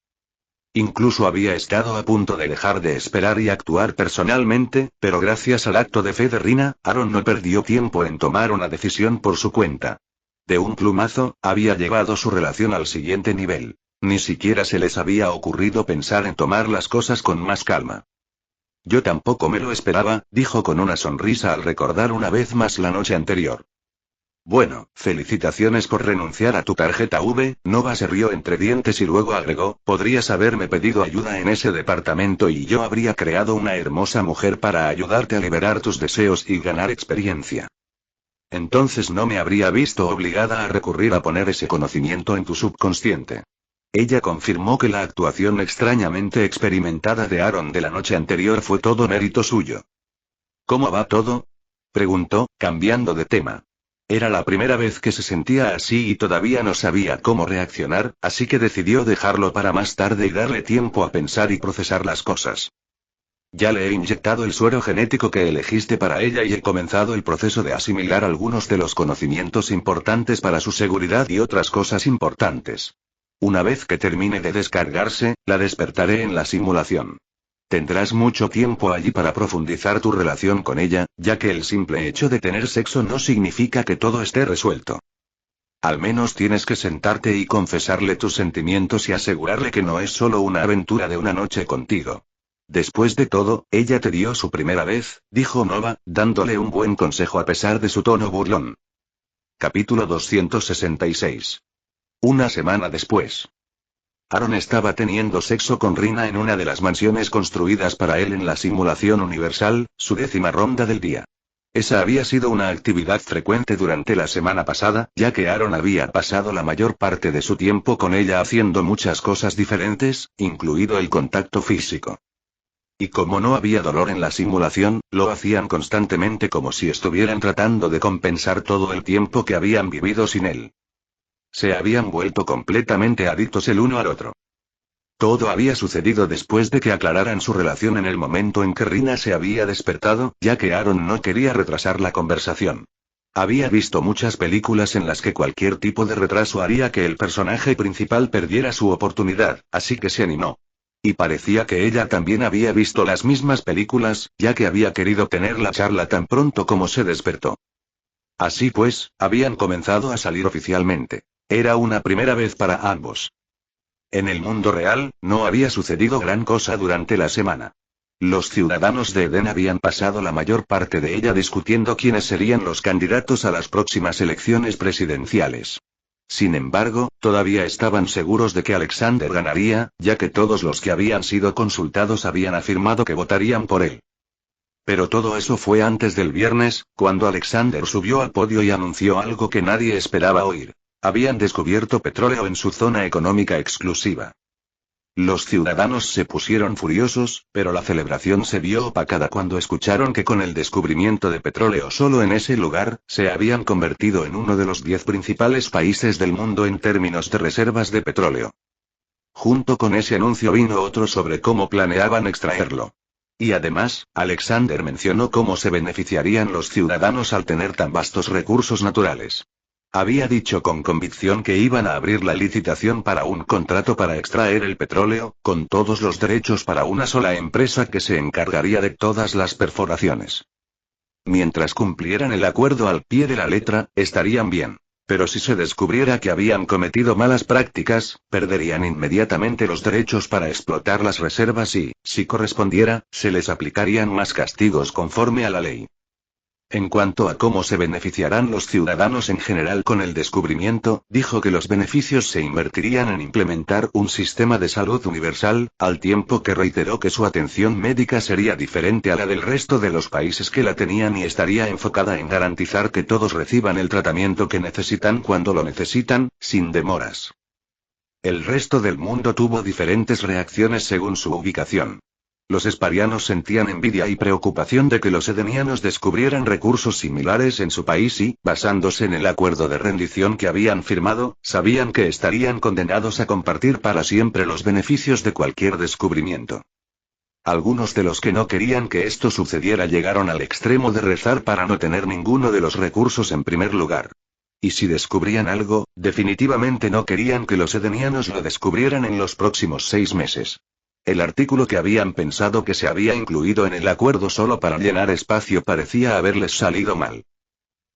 Incluso había estado a punto de dejar de esperar y actuar personalmente, pero gracias al acto de fe de Rina, Aaron no perdió tiempo en tomar una decisión por su cuenta. De un plumazo, había llevado su relación al siguiente nivel. Ni siquiera se les había ocurrido pensar en tomar las cosas con más calma. Yo tampoco me lo esperaba, dijo con una sonrisa al recordar una vez más la noche anterior. Bueno, felicitaciones por renunciar a tu tarjeta V, Nova se rió entre dientes y luego agregó, podrías haberme pedido ayuda en ese departamento y yo habría creado una hermosa mujer para ayudarte a liberar tus deseos y ganar experiencia. Entonces no me habría visto obligada a recurrir a poner ese conocimiento en tu subconsciente. Ella confirmó que la actuación extrañamente experimentada de Aaron de la noche anterior fue todo mérito suyo. ¿Cómo va todo?, preguntó, cambiando de tema. Era la primera vez que se sentía así y todavía no sabía cómo reaccionar, así que decidió dejarlo para más tarde y darle tiempo a pensar y procesar las cosas. Ya le he inyectado el suero genético que elegiste para ella y he comenzado el proceso de asimilar algunos de los conocimientos importantes para su seguridad y otras cosas importantes. Una vez que termine de descargarse, la despertaré en la simulación. Tendrás mucho tiempo allí para profundizar tu relación con ella, ya que el simple hecho de tener sexo no significa que todo esté resuelto. Al menos tienes que sentarte y confesarle tus sentimientos y asegurarle que no es solo una aventura de una noche contigo. Después de todo, ella te dio su primera vez, dijo Nova, dándole un buen consejo a pesar de su tono burlón. Capítulo 266. Una semana después. Aaron estaba teniendo sexo con Rina en una de las mansiones construidas para él en la simulación universal, su 10ª ronda del día. Esa había sido una actividad frecuente durante la semana pasada, ya que Aaron había pasado la mayor parte de su tiempo con ella haciendo muchas cosas diferentes, incluido el contacto físico. Y como no había dolor en la simulación, lo hacían constantemente como si estuvieran tratando de compensar todo el tiempo que habían vivido sin él. Se habían vuelto completamente adictos el uno al otro. Todo había sucedido después de que aclararan su relación en el momento en que Rina se había despertado, ya que Aaron no quería retrasar la conversación. Había visto muchas películas en las que cualquier tipo de retraso haría que el personaje principal perdiera su oportunidad, así que se animó. Y parecía que ella también había visto las mismas películas, ya que había querido tener la charla tan pronto como se despertó. Así pues, habían comenzado a salir oficialmente. Era una primera vez para ambos. En el mundo real, no había sucedido gran cosa durante la semana. Los ciudadanos de Eden habían pasado la mayor parte de ella discutiendo quiénes serían los candidatos a las próximas elecciones presidenciales. Sin embargo, todavía estaban seguros de que Alexander ganaría, ya que todos los que habían sido consultados habían afirmado que votarían por él. Pero todo eso fue antes del viernes, cuando Alexander subió al podio y anunció algo que nadie esperaba oír. Habían descubierto petróleo en su zona económica exclusiva. Los ciudadanos se pusieron furiosos, pero la celebración se vio opacada cuando escucharon que con el descubrimiento de petróleo solo en ese lugar, se habían convertido en uno de los 10 principales países del mundo en términos de reservas de petróleo. Junto con ese anuncio vino otro sobre cómo planeaban extraerlo. Y además, Alexander mencionó cómo se beneficiarían los ciudadanos al tener tan vastos recursos naturales. Había dicho con convicción que iban a abrir la licitación para un contrato para extraer el petróleo, con todos los derechos para una sola empresa que se encargaría de todas las perforaciones. Mientras cumplieran el acuerdo al pie de la letra, estarían bien. Pero si se descubriera que habían cometido malas prácticas, perderían inmediatamente los derechos para explotar las reservas y, si correspondiera, se les aplicarían más castigos conforme a la ley. En cuanto a cómo se beneficiarán los ciudadanos en general con el descubrimiento, dijo que los beneficios se invertirían en implementar un sistema de salud universal, al tiempo que reiteró que su atención médica sería diferente a la del resto de los países que la tenían y estaría enfocada en garantizar que todos reciban el tratamiento que necesitan cuando lo necesitan, sin demoras. El resto del mundo tuvo diferentes reacciones según su ubicación. Los esparianos sentían envidia y preocupación de que los edenianos descubrieran recursos similares en su país y, basándose en el acuerdo de rendición que habían firmado, sabían que estarían condenados a compartir para siempre los beneficios de cualquier descubrimiento. Algunos de los que no querían que esto sucediera llegaron al extremo de rezar para no tener ninguno de los recursos en primer lugar. Y si descubrían algo, definitivamente no querían que los edenianos lo descubrieran en los próximos 6 meses. El artículo que habían pensado que se había incluido en el acuerdo solo para llenar espacio parecía haberles salido mal.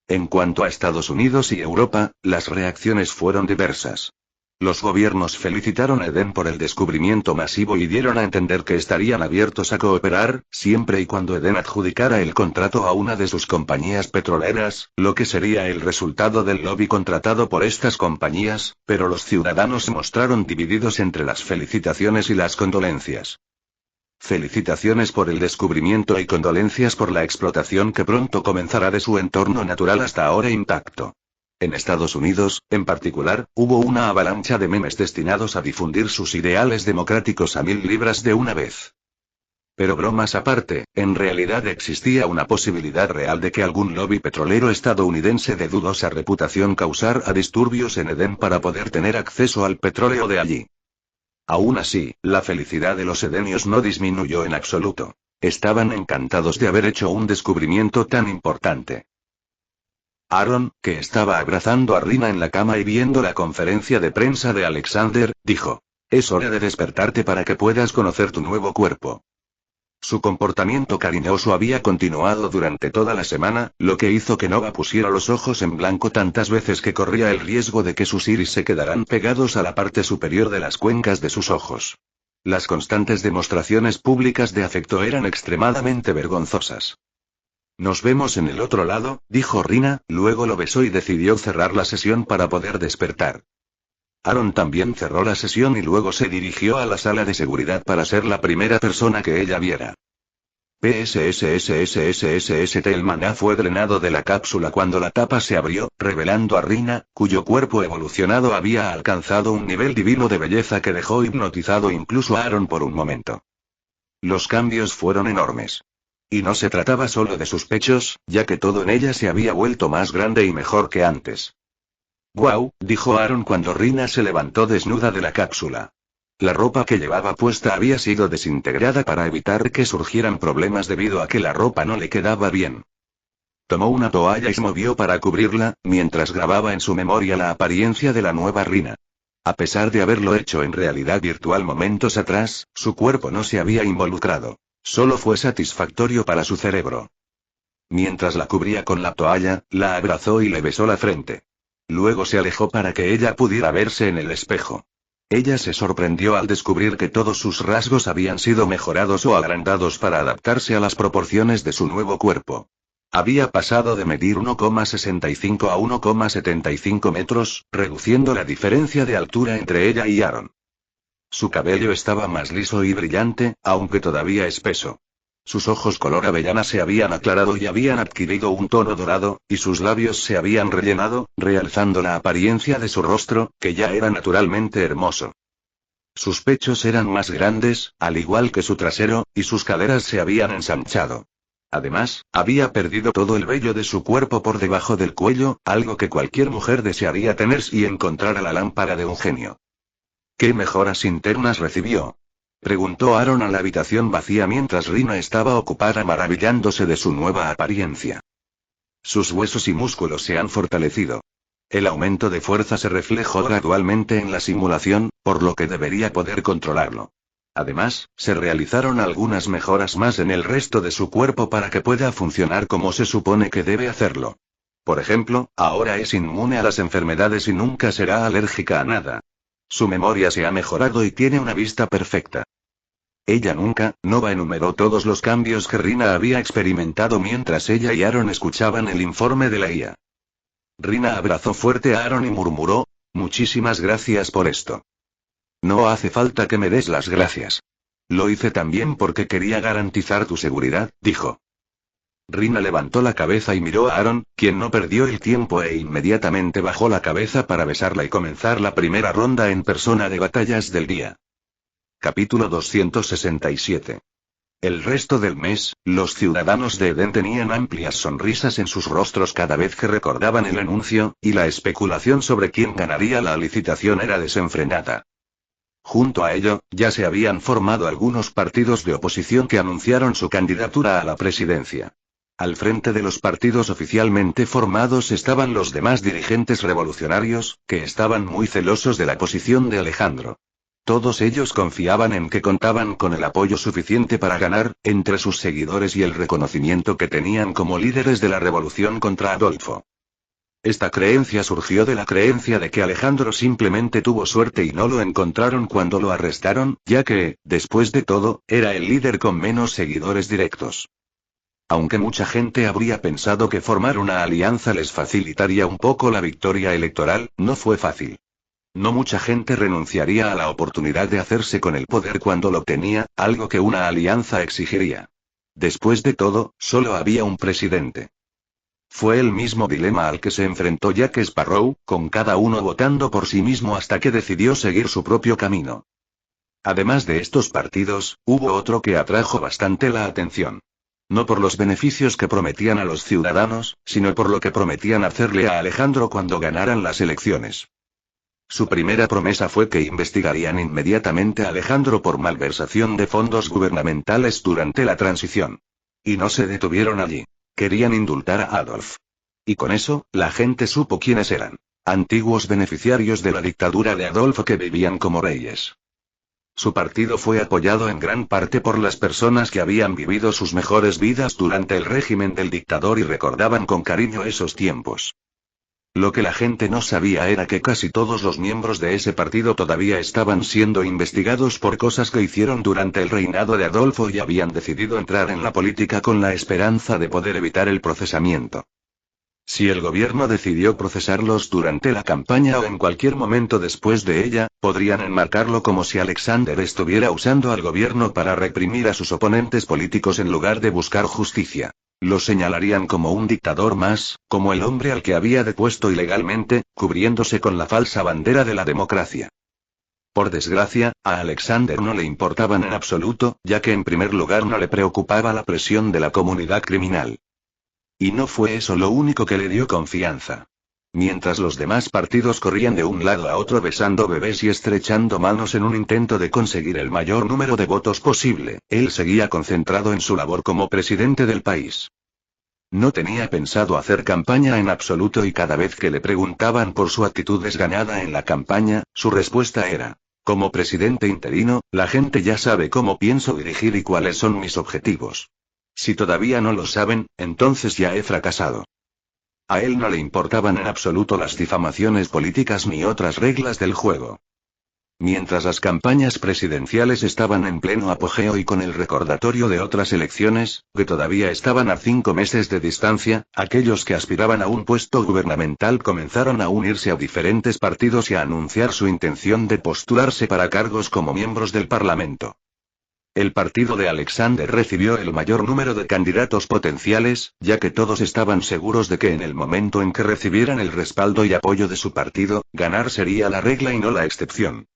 En cuanto a Estados Unidos y Europa, las reacciones fueron diversas. Los gobiernos felicitaron a Eden por el descubrimiento masivo y dieron a entender que estarían abiertos a cooperar, siempre y cuando Eden adjudicara el contrato a una de sus compañías petroleras, lo que sería el resultado del lobby contratado por estas compañías, pero los ciudadanos se mostraron divididos entre las felicitaciones y las condolencias. Felicitaciones por el descubrimiento y condolencias por la explotación que pronto comenzará de su entorno natural hasta ahora intacto. En Estados Unidos, en particular, hubo una avalancha de memes destinados a difundir sus ideales democráticos a 1000 libras de una vez. Pero bromas aparte, en realidad existía una posibilidad real de que algún lobby petrolero estadounidense de dudosa reputación causara disturbios en Eden para poder tener acceso al petróleo de allí. Aún así, la felicidad de los edenios no disminuyó en absoluto. Estaban encantados de haber hecho un descubrimiento tan importante. Aaron, que estaba abrazando a Rina en la cama y viendo la conferencia de prensa de Alexander, dijo: «Es hora de despertarte para que puedas conocer tu nuevo cuerpo». Su comportamiento cariñoso había continuado durante toda la semana, lo que hizo que Nova pusiera los ojos en blanco tantas veces que corría el riesgo de que sus iris se quedaran pegados a la parte superior de las cuencas de sus ojos. Las constantes demostraciones públicas de afecto eran extremadamente vergonzosas. «Nos vemos en el otro lado», dijo Rina, luego lo besó y decidió cerrar la sesión para poder despertar. Aaron también cerró la sesión y luego se dirigió a la sala de seguridad para ser la primera persona que ella viera. PSSSSSSST. El maná fue drenado de la cápsula cuando la tapa se abrió, revelando a Rina, cuyo cuerpo evolucionado había alcanzado un nivel divino de belleza que dejó hipnotizado incluso a Aaron por un momento. Los cambios fueron enormes. Y no se trataba solo de sus pechos, ya que todo en ella se había vuelto más grande y mejor que antes. «Guau», dijo Aaron cuando Rina se levantó desnuda de la cápsula. La ropa que llevaba puesta había sido desintegrada para evitar que surgieran problemas debido a que la ropa no le quedaba bien. Tomó una toalla y se movió para cubrirla, mientras grababa en su memoria la apariencia de la nueva Rina. A pesar de haberlo hecho en realidad virtual momentos atrás, su cuerpo no se había involucrado. Solo fue satisfactorio para su cerebro. Mientras la cubría con la toalla, la abrazó y le besó la frente. Luego se alejó para que ella pudiera verse en el espejo. Ella se sorprendió al descubrir que todos sus rasgos habían sido mejorados o agrandados para adaptarse a las proporciones de su nuevo cuerpo. Había pasado de medir 1,65 a 1,75 metros, reduciendo la diferencia de altura entre ella y Aaron. Su cabello estaba más liso y brillante, aunque todavía espeso. Sus ojos color avellana se habían aclarado y habían adquirido un tono dorado, y sus labios se habían rellenado, realzando la apariencia de su rostro, que ya era naturalmente hermoso. Sus pechos eran más grandes, al igual que su trasero, y sus caderas se habían ensanchado. Además, había perdido todo el vello de su cuerpo por debajo del cuello, algo que cualquier mujer desearía tener si encontrara la lámpara de un genio. ¿Qué mejoras internas recibió?, preguntó Aaron a la habitación vacía mientras Rina estaba ocupada maravillándose de su nueva apariencia. Sus huesos y músculos se han fortalecido. El aumento de fuerza se reflejó gradualmente en la simulación, por lo que debería poder controlarlo. Además, se realizaron algunas mejoras más en el resto de su cuerpo para que pueda funcionar como se supone que debe hacerlo. Por ejemplo, ahora es inmune a las enfermedades y nunca será alérgica a nada. Su memoria se ha mejorado y tiene una vista perfecta. Ella Nova enumeró todos los cambios que Rina había experimentado mientras ella y Aaron escuchaban el informe de la IA. Rina abrazó fuerte a Aaron y murmuró: «Muchísimas gracias por esto». «No hace falta que me des las gracias. Lo hice también porque quería garantizar tu seguridad», dijo. Rina levantó la cabeza y miró a Aaron, quien no perdió el tiempo e inmediatamente bajó la cabeza para besarla y comenzar la primera ronda en persona de batallas del día. Capítulo 267. El resto del mes, los ciudadanos de Edén tenían amplias sonrisas en sus rostros cada vez que recordaban el anuncio, y la especulación sobre quién ganaría la licitación era desenfrenada. Junto a ello, ya se habían formado algunos partidos de oposición que anunciaron su candidatura a la presidencia. Al frente de los partidos oficialmente formados estaban los demás dirigentes revolucionarios, que estaban muy celosos de la posición de Alejandro. Todos ellos confiaban en que contaban con el apoyo suficiente para ganar, entre sus seguidores y el reconocimiento que tenían como líderes de la revolución contra Adolfo. Esta creencia surgió de la creencia de que Alejandro simplemente tuvo suerte y no lo encontraron cuando lo arrestaron, ya que, después de todo, era el líder con menos seguidores directos. Aunque mucha gente habría pensado que formar una alianza les facilitaría un poco la victoria electoral, no fue fácil. No mucha gente renunciaría a la oportunidad de hacerse con el poder cuando lo tenía, algo que una alianza exigiría. Después de todo, solo había un presidente. Fue el mismo dilema al que se enfrentó Jack Sparrow, con cada uno votando por sí mismo hasta que decidió seguir su propio camino. Además de estos partidos, hubo otro que atrajo bastante la atención. No por los beneficios que prometían a los ciudadanos, sino por lo que prometían hacerle a Alejandro cuando ganaran las elecciones. Su primera promesa fue que investigarían inmediatamente a Alejandro por malversación de fondos gubernamentales durante la transición. Y no se detuvieron allí. Querían indultar a Adolf. Y con eso, la gente supo quiénes eran. Antiguos beneficiarios de la dictadura de Adolfo que vivían como reyes. Su partido fue apoyado en gran parte por las personas que habían vivido sus mejores vidas durante el régimen del dictador y recordaban con cariño esos tiempos. Lo que la gente no sabía era que casi todos los miembros de ese partido todavía estaban siendo investigados por cosas que hicieron durante el reinado de Adolfo y habían decidido entrar en la política con la esperanza de poder evitar el procesamiento. Si el gobierno decidió procesarlos durante la campaña o en cualquier momento después de ella, podrían enmarcarlo como si Alexander estuviera usando al gobierno para reprimir a sus oponentes políticos en lugar de buscar justicia. Lo señalarían como un dictador más, como el hombre al que había depuesto ilegalmente, cubriéndose con la falsa bandera de la democracia. Por desgracia, a Alexander no le importaban en absoluto, ya que en primer lugar no le preocupaba la presión de la comunidad criminal. Y no fue eso lo único que le dio confianza. Mientras los demás partidos corrían de un lado a otro besando bebés y estrechando manos en un intento de conseguir el mayor número de votos posible, él seguía concentrado en su labor como presidente del país. No tenía pensado hacer campaña en absoluto y cada vez que le preguntaban por su actitud desganada en la campaña, su respuesta era: como presidente interino, la gente ya sabe cómo pienso dirigir y cuáles son mis objetivos. Si todavía no lo saben, entonces ya he fracasado. A él no le importaban en absoluto las difamaciones políticas ni otras reglas del juego. Mientras las campañas presidenciales estaban en pleno apogeo y con el recordatorio de otras elecciones, que todavía estaban a 5 meses de distancia, aquellos que aspiraban a un puesto gubernamental comenzaron a unirse a diferentes partidos y a anunciar su intención de postularse para cargos como miembros del Parlamento. El partido de Alexander recibió el mayor número de candidatos potenciales, ya que todos estaban seguros de que en el momento en que recibieran el respaldo y apoyo de su partido, ganar sería la regla y no la excepción.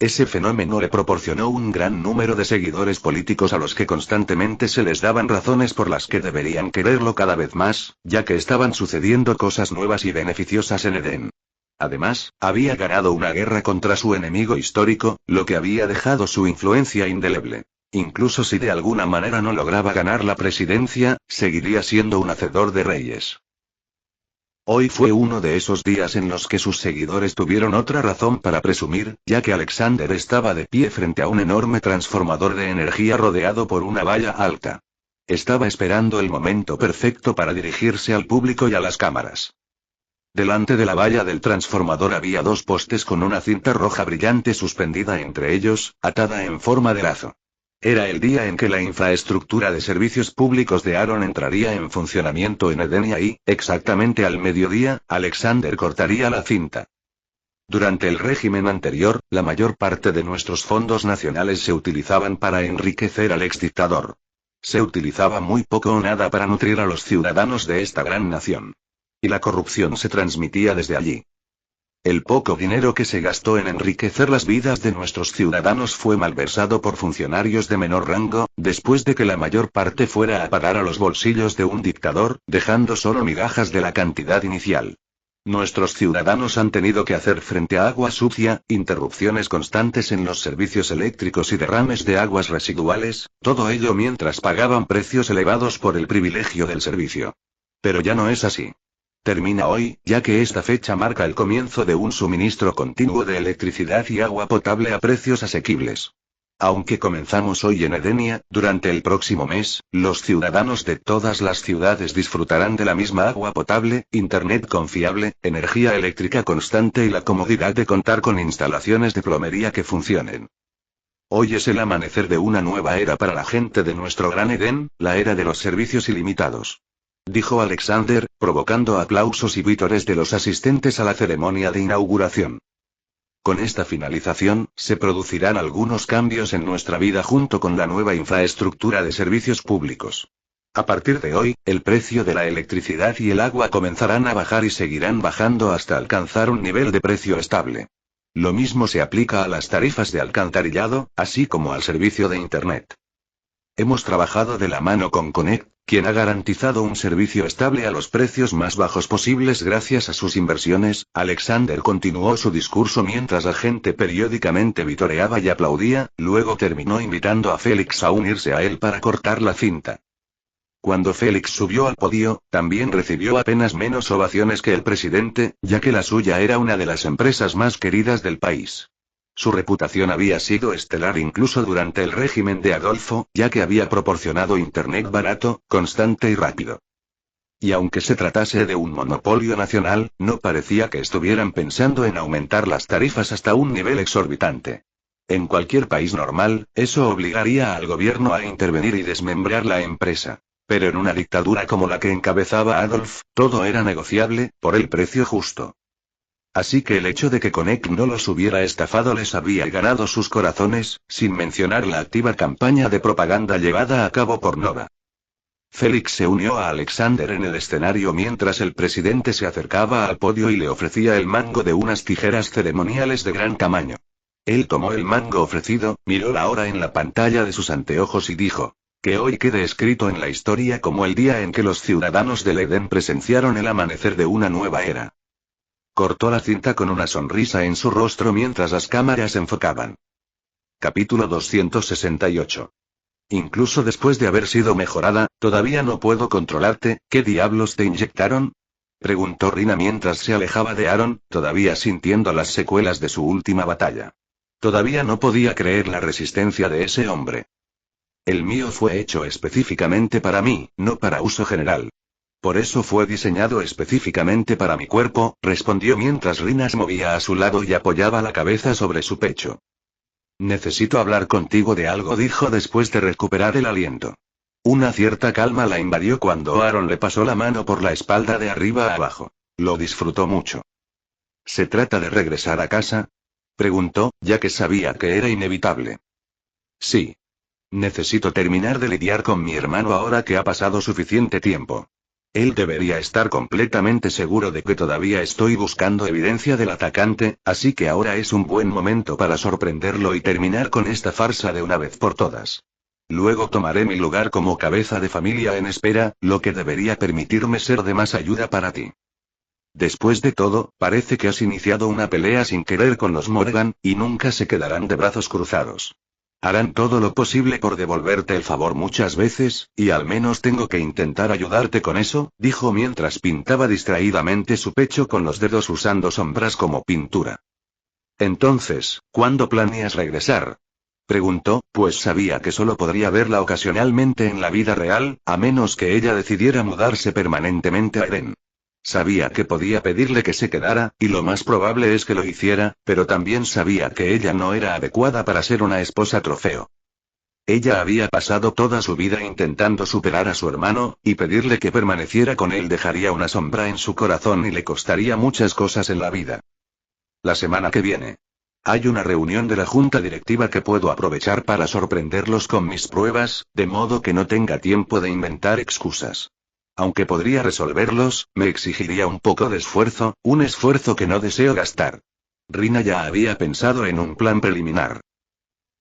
Ese fenómeno le proporcionó un gran número de seguidores políticos a los que constantemente se les daban razones por las que deberían quererlo cada vez más, ya que estaban sucediendo cosas nuevas y beneficiosas en Edén. Además, había ganado una guerra contra su enemigo histórico, lo que había dejado su influencia indeleble. Incluso si de alguna manera no lograba ganar la presidencia, seguiría siendo un hacedor de reyes. Hoy fue uno de esos días en los que sus seguidores tuvieron otra razón para presumir, ya que Alexander estaba de pie frente a un enorme transformador de energía rodeado por una valla alta. Estaba esperando el momento perfecto para dirigirse al público y a las cámaras. Delante de la valla del transformador había 2 postes con una cinta roja brillante suspendida entre ellos, atada en forma de lazo. Era el día en que la infraestructura de servicios públicos de Aaron entraría en funcionamiento en Edén y ahí, exactamente al mediodía, Alexander cortaría la cinta. Durante el régimen anterior, la mayor parte de nuestros fondos nacionales se utilizaban para enriquecer al exdictador. Se utilizaba muy poco o nada para nutrir a los ciudadanos de esta gran nación. Y la corrupción se transmitía desde allí. El poco dinero que se gastó en enriquecer las vidas de nuestros ciudadanos fue malversado por funcionarios de menor rango, después de que la mayor parte fuera a parar a los bolsillos de un dictador, dejando solo migajas de la cantidad inicial. Nuestros ciudadanos han tenido que hacer frente a agua sucia, interrupciones constantes en los servicios eléctricos y derrames de aguas residuales, todo ello mientras pagaban precios elevados por el privilegio del servicio. Pero ya no es así. Termina hoy, ya que esta fecha marca el comienzo de un suministro continuo de electricidad y agua potable a precios asequibles. Aunque comenzamos hoy en Edenia, durante el próximo mes, los ciudadanos de todas las ciudades disfrutarán de la misma agua potable, internet confiable, energía eléctrica constante y la comodidad de contar con instalaciones de plomería que funcionen. Hoy es el amanecer de una nueva era para la gente de nuestro gran Edén, la era de los servicios ilimitados. Dijo Alexander, provocando aplausos y vítores de los asistentes a la ceremonia de inauguración. Con esta finalización, se producirán algunos cambios en nuestra vida junto con la nueva infraestructura de servicios públicos. A partir de hoy, el precio de la electricidad y el agua comenzarán a bajar y seguirán bajando hasta alcanzar un nivel de precio estable. Lo mismo se aplica a las tarifas de alcantarillado, así como al servicio de Internet. Hemos trabajado de la mano con Connect, quien ha garantizado un servicio estable a los precios más bajos posibles gracias a sus inversiones. Alexander continuó su discurso mientras la gente periódicamente vitoreaba y aplaudía, luego terminó invitando a Félix a unirse a él para cortar la cinta. Cuando Félix subió al podio, también recibió apenas menos ovaciones que el presidente, ya que la suya era una de las empresas más queridas del país. Su reputación había sido estelar incluso durante el régimen de Adolfo, ya que había proporcionado internet barato, constante y rápido. Y aunque se tratase de un monopolio nacional, no parecía que estuvieran pensando en aumentar las tarifas hasta un nivel exorbitante. En cualquier país normal, eso obligaría al gobierno a intervenir y desmembrar la empresa. Pero en una dictadura como la que encabezaba Adolf, todo era negociable, por el precio justo. Así que el hecho de que Connect no los hubiera estafado les había ganado sus corazones, sin mencionar la activa campaña de propaganda llevada a cabo por Nova. Félix se unió a Alexander en el escenario mientras el presidente se acercaba al podio y le ofrecía el mango de unas tijeras ceremoniales de gran tamaño. Él tomó el mango ofrecido, miró la hora en la pantalla de sus anteojos y dijo: que hoy quede escrito en la historia como el día en que los ciudadanos del Edén presenciaron el amanecer de una nueva era. Cortó la cinta con una sonrisa en su rostro mientras las cámaras enfocaban. Capítulo 268. Incluso después de haber sido mejorada, todavía no puedo controlarte. ¿Qué diablos te inyectaron?, preguntó Rina mientras se alejaba de Aaron, todavía sintiendo las secuelas de su última batalla. Todavía no podía creer la resistencia de ese hombre. El mío fue hecho específicamente para mí, no para uso general. Por eso fue diseñado específicamente para mi cuerpo, respondió mientras Rina se movía a su lado y apoyaba la cabeza sobre su pecho. Necesito hablar contigo de algo, dijo después de recuperar el aliento. Una cierta calma la invadió cuando Aaron le pasó la mano por la espalda de arriba a abajo. Lo disfrutó mucho. ¿Se trata de regresar a casa?, preguntó, ya que sabía que era inevitable. Sí. Necesito terminar de lidiar con mi hermano ahora que ha pasado suficiente tiempo. Él debería estar completamente seguro de que todavía estoy buscando evidencia del atacante, así que ahora es un buen momento para sorprenderlo y terminar con esta farsa de una vez por todas. Luego tomaré mi lugar como cabeza de familia en espera, lo que debería permitirme ser de más ayuda para ti. Después de todo, parece que has iniciado una pelea sin querer con los Morgan, y nunca se quedarán de brazos cruzados. Harán todo lo posible por devolverte el favor muchas veces, y al menos tengo que intentar ayudarte con eso, dijo mientras pintaba distraídamente su pecho con los dedos usando sombras como pintura. Entonces, ¿cuándo planeas regresar?, preguntó, pues sabía que solo podría verla ocasionalmente en la vida real, a menos que ella decidiera mudarse permanentemente a Edén. Sabía que podía pedirle que se quedara, y lo más probable es que lo hiciera, pero también sabía que ella no era adecuada para ser una esposa trofeo. Ella había pasado toda su vida intentando superar a su hermano, y pedirle que permaneciera con él dejaría una sombra en su corazón y le costaría muchas cosas en la vida. La semana que viene. Hay una reunión de la junta directiva que puedo aprovechar para sorprenderlos con mis pruebas, de modo que no tenga tiempo de inventar excusas. Aunque podría resolverlos, me exigiría un poco de esfuerzo, un esfuerzo que no deseo gastar. Rina ya había pensado en un plan preliminar.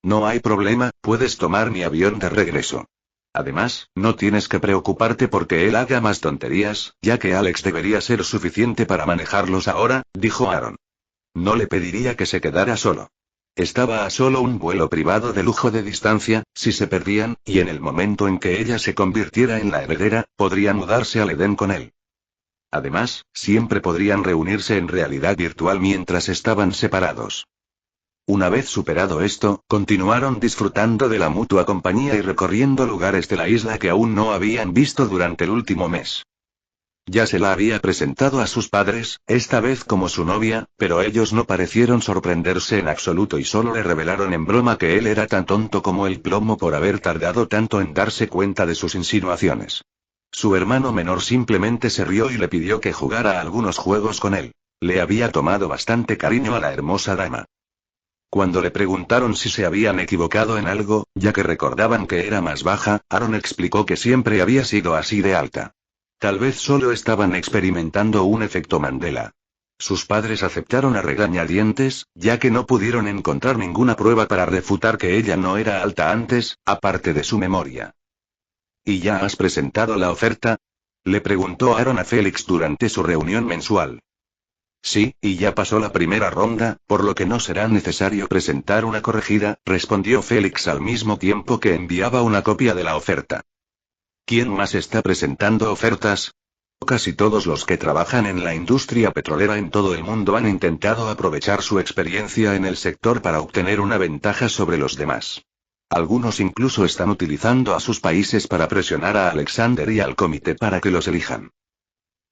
No hay problema, puedes tomar mi avión de regreso. Además, no tienes que preocuparte porque él haga más tonterías, ya que Alex debería ser suficiente para manejarlos ahora, dijo Aaron. No le pediría que se quedara solo. Estaba a solo un vuelo privado de lujo de distancia, si se perdían, y en el momento en que ella se convirtiera en la heredera, podría mudarse al Edén con él. Además, siempre podrían reunirse en realidad virtual mientras estaban separados. Una vez superado esto, continuaron disfrutando de la mutua compañía y recorriendo lugares de la isla que aún no habían visto durante el último mes. Ya se la había presentado a sus padres, esta vez como su novia, pero ellos no parecieron sorprenderse en absoluto y solo le revelaron en broma que él era tan tonto como el plomo por haber tardado tanto en darse cuenta de sus insinuaciones. Su hermano menor simplemente se rió y le pidió que jugara a algunos juegos con él. Le había tomado bastante cariño a la hermosa dama. Cuando le preguntaron si se habían equivocado en algo, ya que recordaban que era más baja, Aaron explicó que siempre había sido así de alta. Tal vez solo estaban experimentando un efecto Mandela. Sus padres aceptaron a regañadientes, ya que no pudieron encontrar ninguna prueba para refutar que ella no era alta antes, aparte de su memoria. ¿Y ya has presentado la oferta? Le preguntó Aaron a Félix durante su reunión mensual. Sí, y ya pasó la primera ronda, por lo que no será necesario presentar una corregida, respondió Félix al mismo tiempo que enviaba una copia de la oferta. ¿Quién más está presentando ofertas? Casi todos los que trabajan en la industria petrolera en todo el mundo han intentado aprovechar su experiencia en el sector para obtener una ventaja sobre los demás. Algunos incluso están utilizando a sus países para presionar a Alexander y al comité para que los elijan.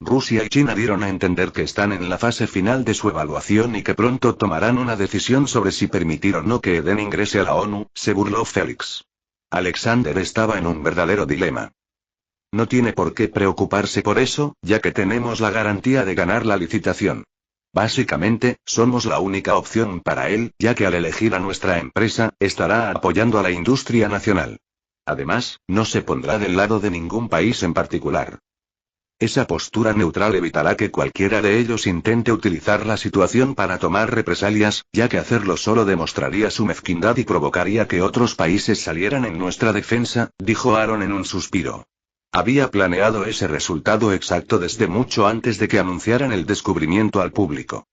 Rusia y China dieron a entender que están en la fase final de su evaluación y que pronto tomarán una decisión sobre si permitir o no que Eden ingrese a la ONU, se burló Félix. Alexander estaba en un verdadero dilema. No tiene por qué preocuparse por eso, ya que tenemos la garantía de ganar la licitación. Básicamente, somos la única opción para él, ya que al elegir a nuestra empresa, estará apoyando a la industria nacional. Además, no se pondrá del lado de ningún país en particular. Esa postura neutral evitará que cualquiera de ellos intente utilizar la situación para tomar represalias, ya que hacerlo solo demostraría su mezquindad y provocaría que otros países salieran en nuestra defensa, dijo Aaron en un suspiro. Había planeado ese resultado exacto desde mucho antes de que anunciaran el descubrimiento al público.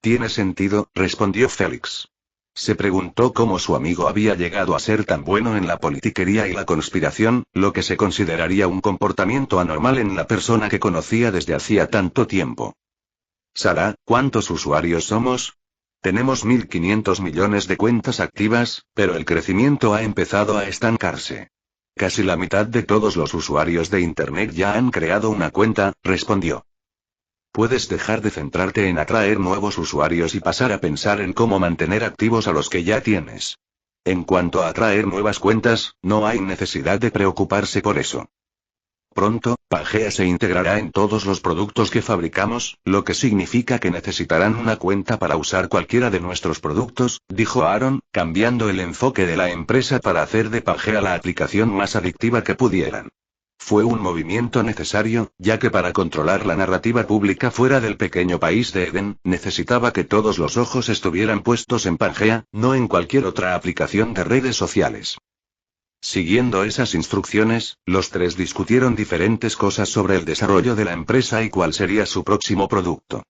Tiene sentido, respondió Félix. Se preguntó cómo su amigo había llegado a ser tan bueno en la politiquería y la conspiración, lo que se consideraría un comportamiento anormal en la persona que conocía desde hacía tanto tiempo. Sara, ¿cuántos usuarios somos? Tenemos 1.500 millones de cuentas activas, pero el crecimiento ha empezado a estancarse. Casi la mitad de todos los usuarios de Internet ya han creado una cuenta, respondió. Puedes dejar de centrarte en atraer nuevos usuarios y pasar a pensar en cómo mantener activos a los que ya tienes. En cuanto a atraer nuevas cuentas, no hay necesidad de preocuparse por eso. Pronto, Pangea se integrará en todos los productos que fabricamos, lo que significa que necesitarán una cuenta para usar cualquiera de nuestros productos, dijo Aaron, cambiando el enfoque de la empresa para hacer de Pangea la aplicación más adictiva que pudieran. Fue un movimiento necesario, ya que para controlar la narrativa pública fuera del pequeño país de Eden, necesitaba que todos los ojos estuvieran puestos en Pangea, no en cualquier otra aplicación de redes sociales. Siguiendo esas instrucciones, los tres discutieron diferentes cosas sobre el desarrollo de la empresa y cuál sería su próximo producto.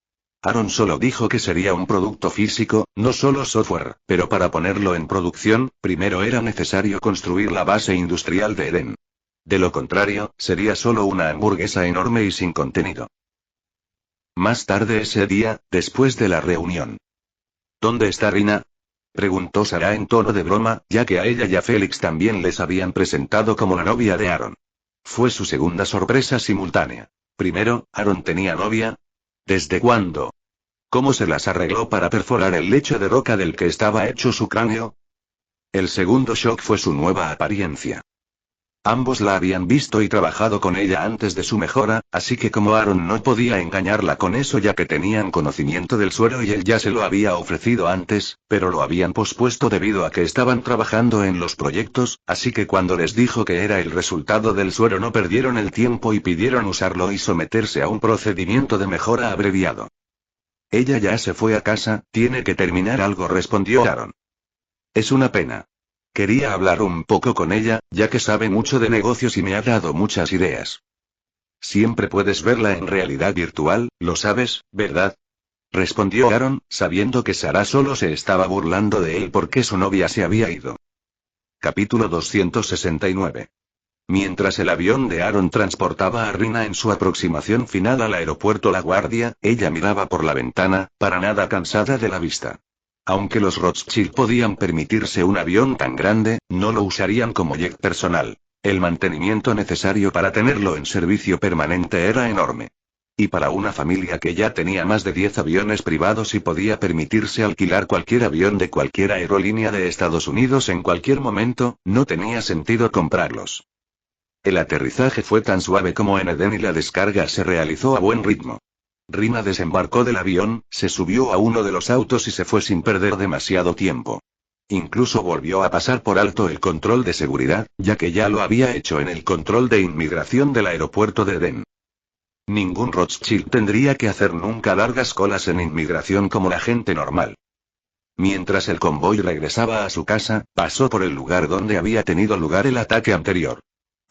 Aaron solo dijo que sería un producto físico, no solo software, pero para ponerlo en producción, primero era necesario construir la base industrial de Eden. De lo contrario, sería solo una hamburguesa enorme y sin contenido. Más tarde ese día, después de la reunión. ¿Dónde está Rina? Preguntó Sara en tono de broma, ya que a ella y a Félix también les habían presentado como la novia de Aaron. Fue su segunda sorpresa simultánea. Primero, ¿Aaron tenía novia? ¿Desde cuándo? ¿Cómo se las arregló para perforar el lecho de roca del que estaba hecho su cráneo? El segundo shock fue su nueva apariencia. Ambos la habían visto y trabajado con ella antes de su mejora, así que como Aaron no podía engañarla con eso ya que tenían conocimiento del suero y él ya se lo había ofrecido antes, pero lo habían pospuesto debido a que estaban trabajando en los proyectos, así que cuando les dijo que era el resultado del suero no perdieron el tiempo y pidieron usarlo y someterse a un procedimiento de mejora abreviado. Ella ya se fue a casa, tiene que terminar algo, respondió Aaron. Es una pena. Quería hablar un poco con ella, ya que sabe mucho de negocios y me ha dado muchas ideas. Siempre puedes verla en realidad virtual, lo sabes, ¿verdad? Respondió Aaron, sabiendo que Sarah solo se estaba burlando de él porque su novia se había ido. Capítulo 269. Mientras el avión de Aaron transportaba a Rina en su aproximación final al aeropuerto La Guardia, ella miraba por la ventana, para nada cansada de la vista. Aunque los Rothschild podían permitirse un avión tan grande, no lo usarían como jet personal. El mantenimiento necesario para tenerlo en servicio permanente era enorme. Y para una familia que ya tenía más de 10 aviones privados y podía permitirse alquilar cualquier avión de cualquier aerolínea de Estados Unidos en cualquier momento, no tenía sentido comprarlos. El aterrizaje fue tan suave como en Edén y la descarga se realizó a buen ritmo. Rina desembarcó del avión, se subió a uno de los autos y se fue sin perder demasiado tiempo. Incluso volvió a pasar por alto el control de seguridad, ya que ya lo había hecho en el control de inmigración del aeropuerto de Edén. Ningún Rothschild tendría que hacer nunca largas colas en inmigración como la gente normal. Mientras el convoy regresaba a su casa, pasó por el lugar donde había tenido lugar el ataque anterior.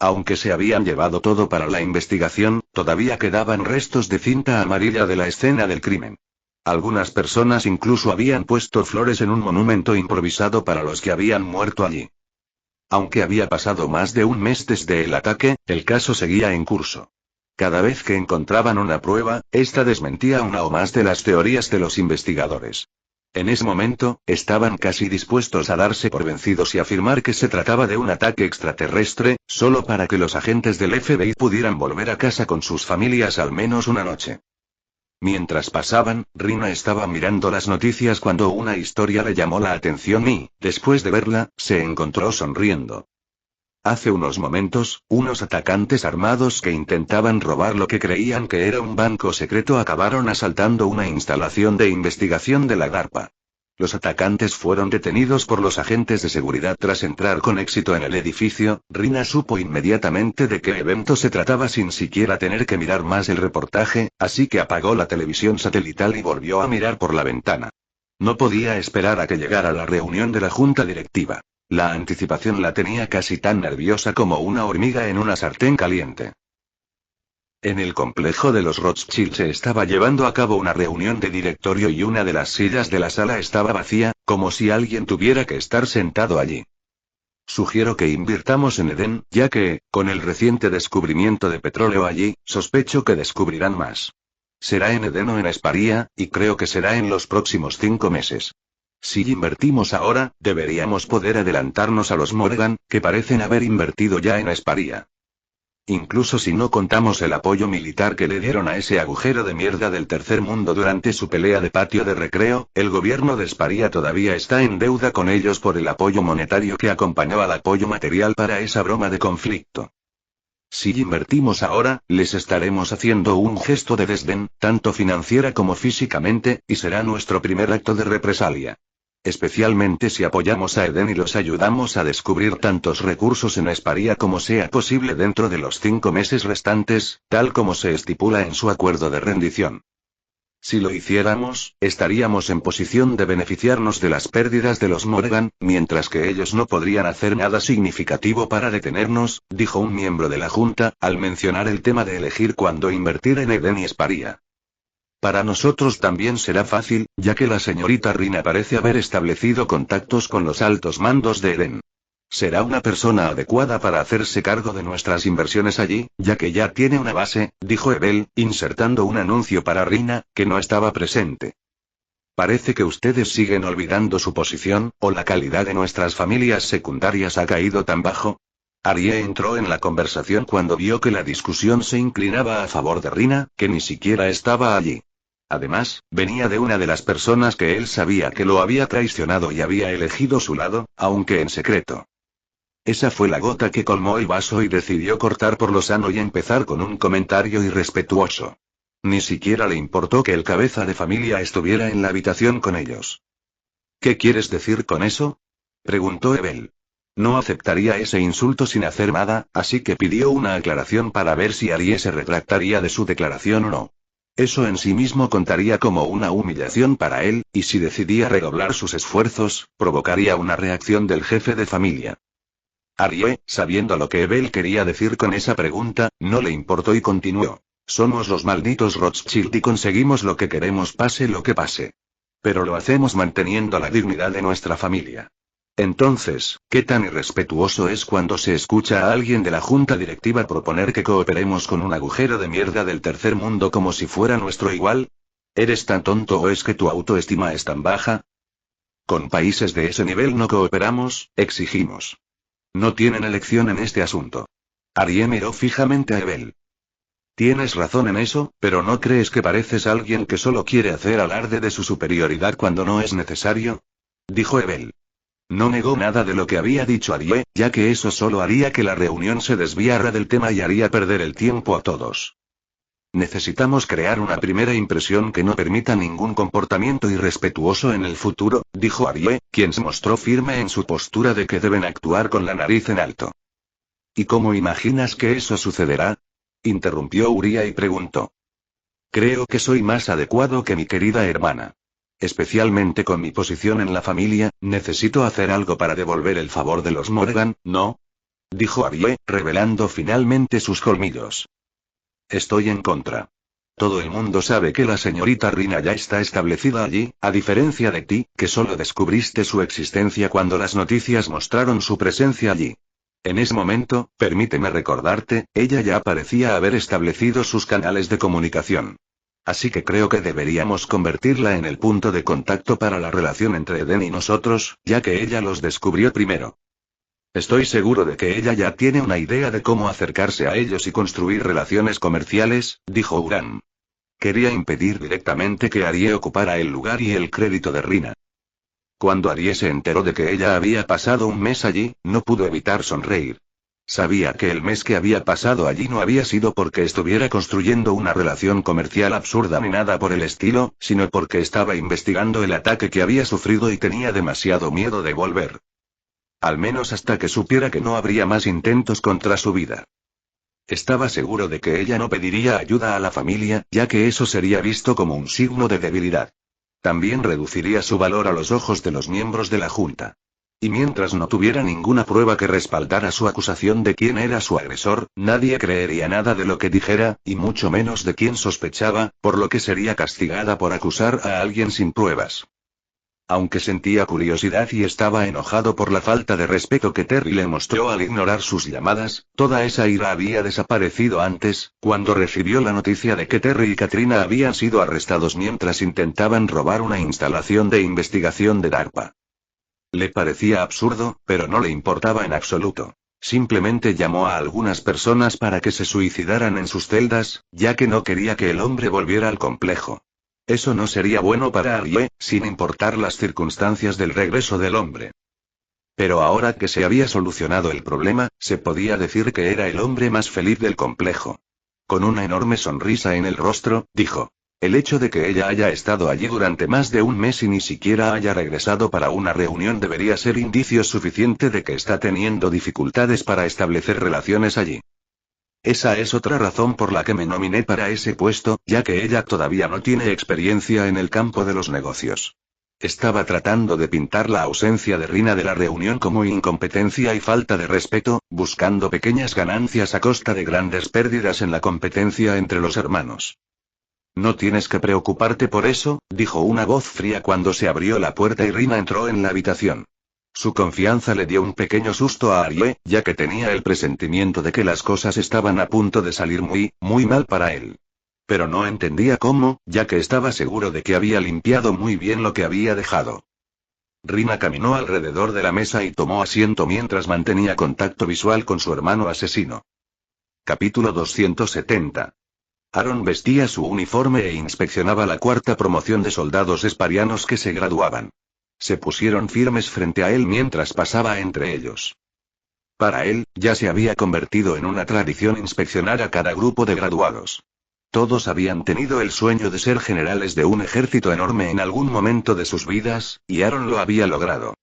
Aunque se habían llevado todo para la investigación, todavía quedaban restos de cinta amarilla de la escena del crimen. Algunas personas incluso habían puesto flores en un monumento improvisado para los que habían muerto allí. Aunque había pasado más de un mes desde el ataque, el caso seguía en curso. Cada vez que encontraban una prueba, esta desmentía una o más de las teorías de los investigadores. En ese momento, estaban casi dispuestos a darse por vencidos y afirmar que se trataba de un ataque extraterrestre, solo para que los agentes del FBI pudieran volver a casa con sus familias al menos una noche. Mientras pasaban, Rina estaba mirando las noticias cuando una historia le llamó la atención y, después de verla, se encontró sonriendo. Hace unos momentos, unos atacantes armados que intentaban robar lo que creían que era un banco secreto acabaron asaltando una instalación de investigación de la DARPA. Los atacantes fueron detenidos por los agentes de seguridad tras entrar con éxito en el edificio. Rina supo inmediatamente de qué evento se trataba sin siquiera tener que mirar más el reportaje, así que apagó la televisión satelital y volvió a mirar por la ventana. No podía esperar a que llegara la reunión de la junta directiva. La anticipación la tenía casi tan nerviosa como una hormiga en una sartén caliente. En el complejo de los Rothschild se estaba llevando a cabo una reunión de directorio y una de las sillas de la sala estaba vacía, como si alguien tuviera que estar sentado allí. Sugiero que invirtamos en Edén, ya que, con el reciente descubrimiento de petróleo allí, sospecho que descubrirán más. Será en Edén o en Esparia, y creo que será en los próximos 5 meses. Si invertimos ahora, deberíamos poder adelantarnos a los Morgan, que parecen haber invertido ya en Esparia. Incluso si no contamos el apoyo militar que le dieron a ese agujero de mierda del tercer mundo durante su pelea de patio de recreo, el gobierno de Esparia todavía está en deuda con ellos por el apoyo monetario que acompañó al apoyo material para esa broma de conflicto. Si invertimos ahora, les estaremos haciendo un gesto de desdén, tanto financiera como físicamente, y será nuestro primer acto de represalia. Especialmente si apoyamos a Edén y los ayudamos a descubrir tantos recursos en Esparia como sea posible dentro de los 5 meses restantes, tal como se estipula en su acuerdo de rendición. Si lo hiciéramos, estaríamos en posición de beneficiarnos de las pérdidas de los Morgan, mientras que ellos no podrían hacer nada significativo para detenernos, dijo un miembro de la Junta, al mencionar el tema de elegir cuándo invertir en Edén y Esparia. Para nosotros también será fácil, ya que la señorita Rina parece haber establecido contactos con los altos mandos de Edén. Será una persona adecuada para hacerse cargo de nuestras inversiones allí, ya que ya tiene una base, dijo Ebel, insertando un anuncio para Rina, que no estaba presente. Parece que ustedes siguen olvidando su posición, o la calidad de nuestras familias secundarias ha caído tan bajo. Arie entró en la conversación cuando vio que la discusión se inclinaba a favor de Rina, que ni siquiera estaba allí. Además, venía de una de las personas que él sabía que lo había traicionado y había elegido su lado, aunque en secreto. Esa fue la gota que colmó el vaso y decidió cortar por lo sano y empezar con un comentario irrespetuoso. Ni siquiera le importó que el cabeza de familia estuviera en la habitación con ellos. ¿Qué quieres decir con eso?, preguntó Evel. No aceptaría ese insulto sin hacer nada, así que pidió una aclaración para ver si Arie se retractaría de su declaración o no. Eso en sí mismo contaría como una humillación para él, y si decidía redoblar sus esfuerzos, provocaría una reacción del jefe de familia. Arie, sabiendo lo que Evel quería decir con esa pregunta, no le importó y continuó. Somos los malditos Rothschild y conseguimos lo que queremos pase lo que pase. Pero lo hacemos manteniendo la dignidad de nuestra familia. Entonces, ¿qué tan irrespetuoso es cuando se escucha a alguien de la junta directiva proponer que cooperemos con un agujero de mierda del tercer mundo como si fuera nuestro igual? ¿Eres tan tonto o es que tu autoestima es tan baja? Con países de ese nivel no cooperamos, exigimos. No tienen elección en este asunto. Arie miró fijamente a Evel. Tienes razón en eso, pero ¿no crees que pareces alguien que solo quiere hacer alarde de su superioridad cuando no es necesario?, dijo Evel. No negó nada de lo que había dicho Arie, ya que eso solo haría que la reunión se desviara del tema y haría perder el tiempo a todos. Necesitamos crear una primera impresión que no permita ningún comportamiento irrespetuoso en el futuro, dijo Arie, quien se mostró firme en su postura de que deben actuar con la nariz en alto. ¿Y cómo imaginas que eso sucederá?, interrumpió Uría y preguntó. Creo que soy más adecuado que mi querida hermana. Especialmente con mi posición en la familia, necesito hacer algo para devolver el favor de los Morgan, ¿no?, dijo Arie, revelando finalmente sus colmillos. Estoy en contra. Todo el mundo sabe que la señorita Rina ya está establecida allí, a diferencia de ti, que solo descubriste su existencia cuando las noticias mostraron su presencia allí. En ese momento, permíteme recordarte, ella ya parecía haber establecido sus canales de comunicación. Así que creo que deberíamos convertirla en el punto de contacto para la relación entre Eden y nosotros, ya que ella los descubrió primero. Estoy seguro de que ella ya tiene una idea de cómo acercarse a ellos y construir relaciones comerciales, dijo Uran. Quería impedir directamente que Arie ocupara el lugar y el crédito de Rina. Cuando Arie se enteró de que ella había pasado un mes allí, no pudo evitar sonreír. Sabía que el mes que había pasado allí no había sido porque estuviera construyendo una relación comercial absurda ni nada por el estilo, sino porque estaba investigando el ataque que había sufrido y tenía demasiado miedo de volver. Al menos hasta que supiera que no habría más intentos contra su vida. Estaba seguro de que ella no pediría ayuda a la familia, ya que eso sería visto como un signo de debilidad. También reduciría su valor a los ojos de los miembros de la junta. Y mientras no tuviera ninguna prueba que respaldara su acusación de quién era su agresor, nadie creería nada de lo que dijera, y mucho menos de quién sospechaba, por lo que sería castigada por acusar a alguien sin pruebas. Aunque sentía curiosidad y estaba enojado por la falta de respeto que Terry le mostró al ignorar sus llamadas, toda esa ira había desaparecido antes, cuando recibió la noticia de que Terry y Katrina habían sido arrestados mientras intentaban robar una instalación de investigación de DARPA. Le parecía absurdo, pero no le importaba en absoluto. Simplemente llamó a algunas personas para que se suicidaran en sus celdas, ya que no quería que el hombre volviera al complejo. Eso no sería bueno para Arie, sin importar las circunstancias del regreso del hombre. Pero ahora que se había solucionado el problema, se podía decir que era el hombre más feliz del complejo. Con una enorme sonrisa en el rostro, dijo. El hecho de que ella haya estado allí durante más de un mes y ni siquiera haya regresado para una reunión debería ser indicio suficiente de que está teniendo dificultades para establecer relaciones allí. Esa es otra razón por la que me nominé para ese puesto, ya que ella todavía no tiene experiencia en el campo de los negocios. Estaba tratando de pintar la ausencia de Rina de la reunión como incompetencia y falta de respeto, buscando pequeñas ganancias a costa de grandes pérdidas en la competencia entre los hermanos. No tienes que preocuparte por eso, dijo una voz fría cuando se abrió la puerta y Rina entró en la habitación. Su confianza le dio un pequeño susto a Arie, ya que tenía el presentimiento de que las cosas estaban a punto de salir muy mal para él. Pero no entendía cómo, ya que estaba seguro de que había limpiado muy bien lo que había dejado. Rina caminó alrededor de la mesa y tomó asiento mientras mantenía contacto visual con su hermano asesino. Capítulo 270. Aaron vestía su uniforme e inspeccionaba la cuarta promoción de soldados esparianos que se graduaban. Se pusieron firmes frente a él mientras pasaba entre ellos. Para él, ya se había convertido en una tradición inspeccionar a cada grupo de graduados. Todos habían tenido el sueño de ser generales de un ejército enorme en algún momento de sus vidas, y Aaron lo había logrado.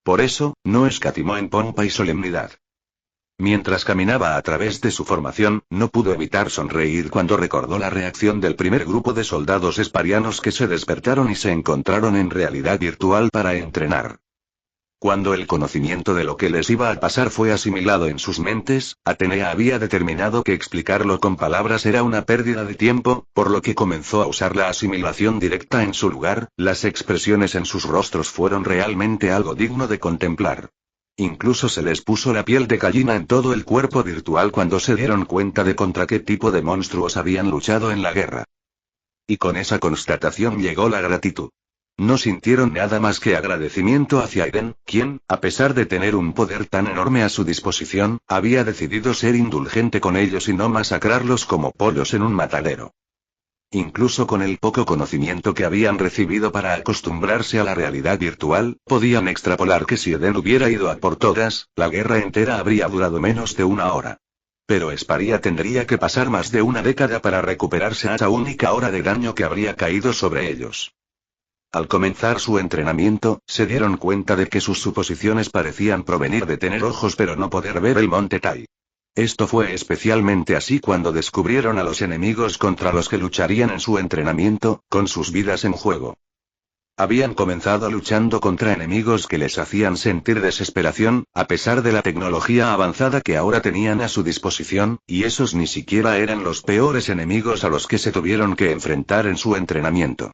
Por eso, no escatimó en pompa y solemnidad. Mientras caminaba a través de su formación, no pudo evitar sonreír cuando recordó la reacción del primer grupo de soldados esparianos que se despertaron y se encontraron en realidad virtual para entrenar. Cuando el conocimiento de lo que les iba a pasar fue asimilado en sus mentes, Atenea había determinado que explicarlo con palabras era una pérdida de tiempo, por lo que comenzó a usar la asimilación directa en su lugar. Las expresiones en sus rostros fueron realmente algo digno de contemplar. Incluso se les puso la piel de gallina en todo el cuerpo virtual cuando se dieron cuenta de contra qué tipo de monstruos habían luchado en la guerra. Y con esa constatación llegó la gratitud. No sintieron nada más que agradecimiento hacia Eden, quien, a pesar de tener un poder tan enorme a su disposición, había decidido ser indulgente con ellos y no masacrarlos como pollos en un matadero. Incluso con el poco conocimiento que habían recibido para acostumbrarse a la realidad virtual, podían extrapolar que si Eden hubiera ido a por todas, la guerra entera habría durado menos de una hora. Pero Esparia tendría que pasar más de una década para recuperarse a esa única hora de daño que habría caído sobre ellos. Al comenzar su entrenamiento, se dieron cuenta de que sus suposiciones parecían provenir de tener ojos pero no poder ver el monte Tai. Esto fue especialmente así cuando descubrieron a los enemigos contra los que lucharían en su entrenamiento, con sus vidas en juego. Habían comenzado luchando contra enemigos que les hacían sentir desesperación, a pesar de la tecnología avanzada que ahora tenían a su disposición, y esos ni siquiera eran los peores enemigos a los que se tuvieron que enfrentar en su entrenamiento.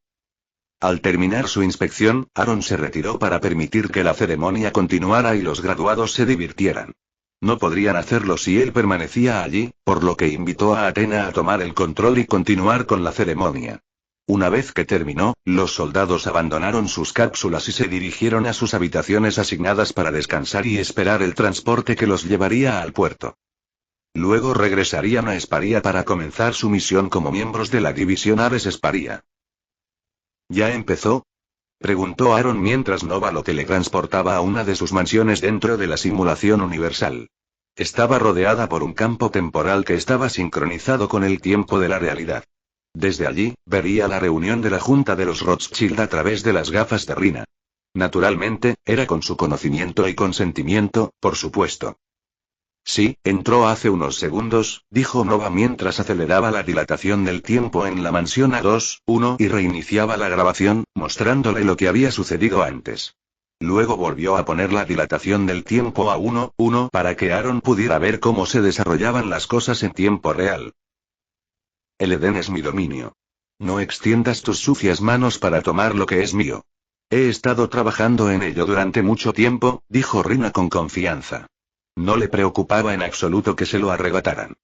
Al terminar su inspección, Aaron se retiró para permitir que la ceremonia continuara y los graduados se divirtieran. No podrían hacerlo si él permanecía allí, por lo que invitó a Athena a tomar el control y continuar con la ceremonia. Una vez que terminó, los soldados abandonaron sus cápsulas y se dirigieron a sus habitaciones asignadas para descansar y esperar el transporte que los llevaría al puerto. Luego regresarían a Esparia para comenzar su misión como miembros de la división Ares Esparia. ¿Ya empezó? Preguntó Aaron mientras Nova lo teletransportaba a una de sus mansiones dentro de la simulación universal. Estaba rodeada por un campo temporal que estaba sincronizado con el tiempo de la realidad. Desde allí, vería la reunión de la Junta de los Rothschild a través de las gafas de Rina. Naturalmente, era con su conocimiento y consentimiento, por supuesto. Sí, entró hace unos segundos, dijo Nova mientras aceleraba la dilatación del tiempo en la mansión A2-1 y reiniciaba la grabación, mostrándole lo que había sucedido antes. Luego volvió a poner la dilatación del tiempo a 1-1 para que Aaron pudiera ver cómo se desarrollaban las cosas en tiempo real. El Edén es mi dominio. No extiendas tus sucias manos para tomar lo que es mío. He estado trabajando en ello durante mucho tiempo, dijo Rina con confianza. No le preocupaba en absoluto que se lo arrebataran.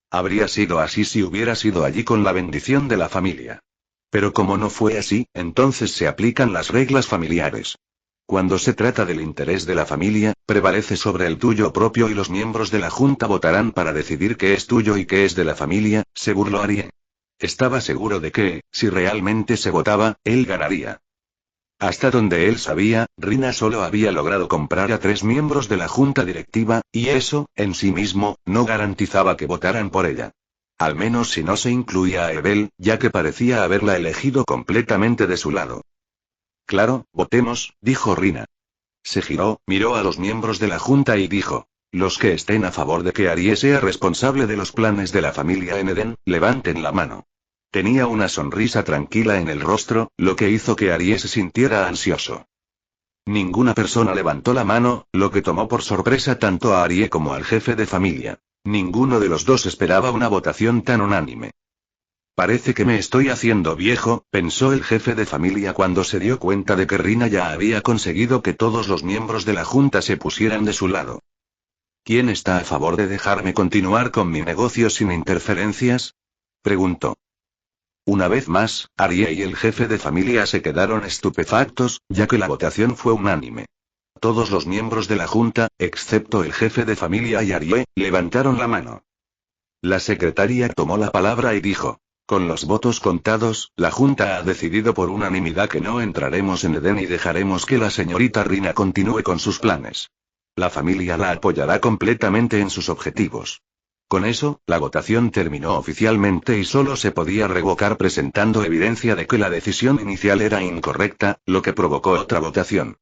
Habría sido así si hubiera sido allí con la bendición de la familia. Pero como no fue así, entonces se aplican las reglas familiares. Cuando se trata del interés de la familia, prevalece sobre el tuyo propio y los miembros de la junta votarán para decidir qué es tuyo y qué es de la familia, se burló Arie. Estaba seguro de que, si realmente se votaba, él ganaría. Hasta donde él sabía, Rina solo había logrado comprar a 3 miembros de la junta directiva, y eso, en sí mismo, no garantizaba que votaran por ella. Al menos si no se incluía a Ebel, ya que parecía haberla elegido completamente de su lado. Claro, votemos, dijo Rina. Se giró, miró a los miembros de la junta y dijo: los que estén a favor de que Arie sea responsable de los planes de la familia en Edén, levanten la mano. Tenía una sonrisa tranquila en el rostro, lo que hizo que Arie se sintiera ansioso. Ninguna persona levantó la mano, lo que tomó por sorpresa tanto a Arie como al jefe de familia. Ninguno de los dos esperaba una votación tan unánime. Parece que me estoy haciendo viejo, pensó el jefe de familia cuando se dio cuenta de que Rina ya había conseguido que todos los miembros de la junta se pusieran de su lado. ¿Quién está a favor de dejarme continuar con mi negocio sin interferencias? Preguntó. Una vez más, Arie y el jefe de familia se quedaron estupefactos, ya que la votación fue unánime. Todos los miembros de la junta, excepto el jefe de familia y Arie, levantaron la mano. La secretaria tomó la palabra y dijo: con los votos contados, la junta ha decidido por unanimidad que no entraremos en Edén y dejaremos que la señorita Rina continúe con sus planes. La familia la apoyará completamente en sus objetivos. Con eso, la votación terminó oficialmente y solo se podía revocar presentando evidencia de que la decisión inicial era incorrecta, lo que provocó otra votación.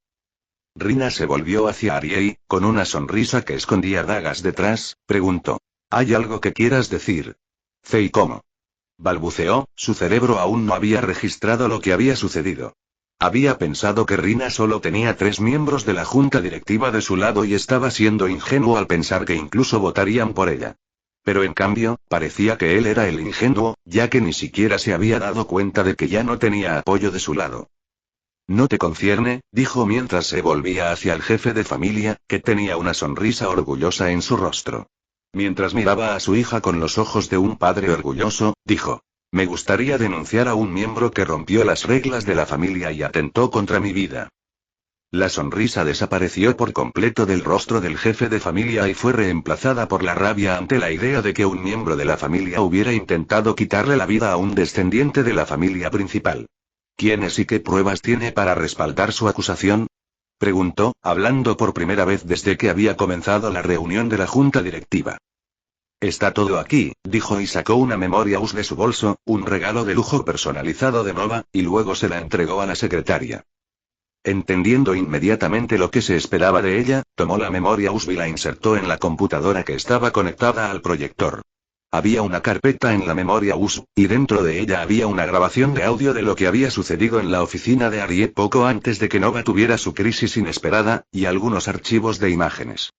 Rina se volvió hacia Arie, con una sonrisa que escondía dagas detrás, preguntó. ¿Hay algo que quieras decir? Fei, ¿cómo? Balbuceó, su cerebro aún no había registrado lo que había sucedido. Había pensado que Rina solo tenía 3 miembros de la junta directiva de su lado y estaba siendo ingenuo al pensar que incluso votarían por ella. Pero en cambio, parecía que él era el ingenuo, ya que ni siquiera se había dado cuenta de que ya no tenía apoyo de su lado. No te concierne, dijo mientras se volvía hacia el jefe de familia, que tenía una sonrisa orgullosa en su rostro. Mientras miraba a su hija con los ojos de un padre orgulloso, dijo. Me gustaría denunciar a un miembro que rompió las reglas de la familia y atentó contra mi vida. La sonrisa desapareció por completo del rostro del jefe de familia y fue reemplazada por la rabia ante la idea de que un miembro de la familia hubiera intentado quitarle la vida a un descendiente de la familia principal. ¿Quiénes y qué pruebas tiene para respaldar su acusación? Preguntó, hablando por primera vez desde que había comenzado la reunión de la junta directiva. Está todo aquí, dijo y sacó una memoria US de su bolso, un regalo de lujo personalizado de Nova, y luego se la entregó a la secretaria. Entendiendo inmediatamente lo que se esperaba de ella, tomó la memoria USB y la insertó en la computadora que estaba conectada al proyector. Había una carpeta en la memoria USB, y dentro de ella había una grabación de audio de lo que había sucedido en la oficina de Arie poco antes de que Nova tuviera su crisis inesperada, y algunos archivos de imágenes.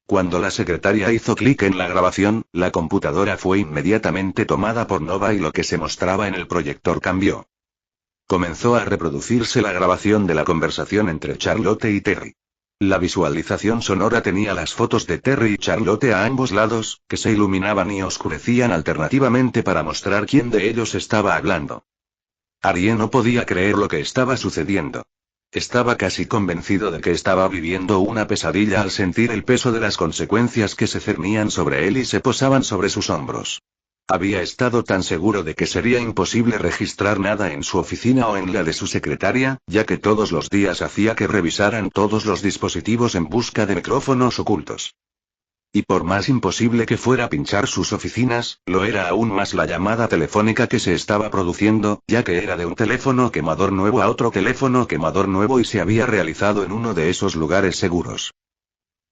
Cuando la secretaria hizo clic en la grabación, la computadora fue inmediatamente tomada por Nova y lo que se mostraba en el proyector cambió. Comenzó a reproducirse la grabación de la conversación entre Charlotte y Terry. La visualización sonora tenía las fotos de Terry y Charlotte a ambos lados, que se iluminaban y oscurecían alternativamente para mostrar quién de ellos estaba hablando. Arie no podía creer lo que estaba sucediendo. Estaba casi convencido de que estaba viviendo una pesadilla al sentir el peso de las consecuencias que se cernían sobre él y se posaban sobre sus hombros. Había estado tan seguro de que sería imposible registrar nada en su oficina o en la de su secretaria, ya que todos los días hacía que revisaran todos los dispositivos en busca de micrófonos ocultos. Y por más imposible que fuera pinchar sus oficinas, lo era aún más la llamada telefónica que se estaba produciendo, ya que era de un teléfono quemador nuevo a otro teléfono quemador nuevo y se había realizado en uno de esos lugares seguros.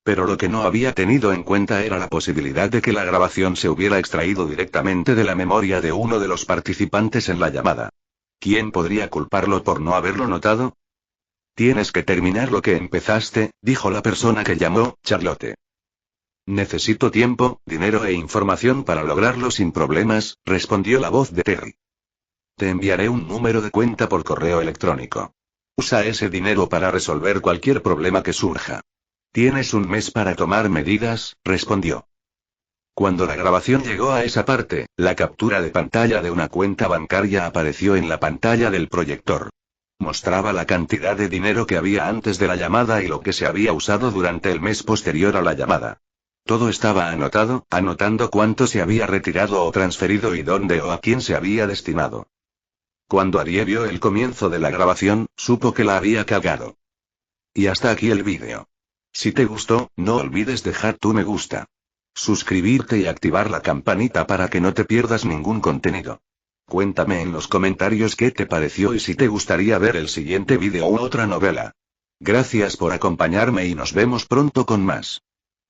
Pero lo que no había tenido en cuenta era la posibilidad de que la grabación se hubiera extraído directamente de la memoria de uno de los participantes en la llamada. ¿Quién podría culparlo por no haberlo notado? Tienes que terminar lo que empezaste, dijo la persona que llamó, Charlotte. Necesito tiempo, dinero e información para lograrlo sin problemas, respondió la voz de Terry. Te enviaré un número de cuenta por correo electrónico. Usa ese dinero para resolver cualquier problema que surja. Tienes un mes para tomar medidas, respondió. Cuando la grabación llegó a esa parte, la captura de pantalla de una cuenta bancaria apareció en la pantalla del proyector. Mostraba la cantidad de dinero que había antes de la llamada y lo que se había usado durante el mes posterior a la llamada. Todo estaba anotado, anotando cuánto se había retirado o transferido y dónde o a quién se había destinado. Cuando Arie vio el comienzo de la grabación, supo que la había cagado. Y hasta aquí el vídeo. Si te gustó, no olvides dejar tu me gusta. Suscribirte y activar la campanita para que no te pierdas ningún contenido. Cuéntame en los comentarios qué te pareció y si te gustaría ver el siguiente vídeo u otra novela. Gracias por acompañarme y nos vemos pronto con más.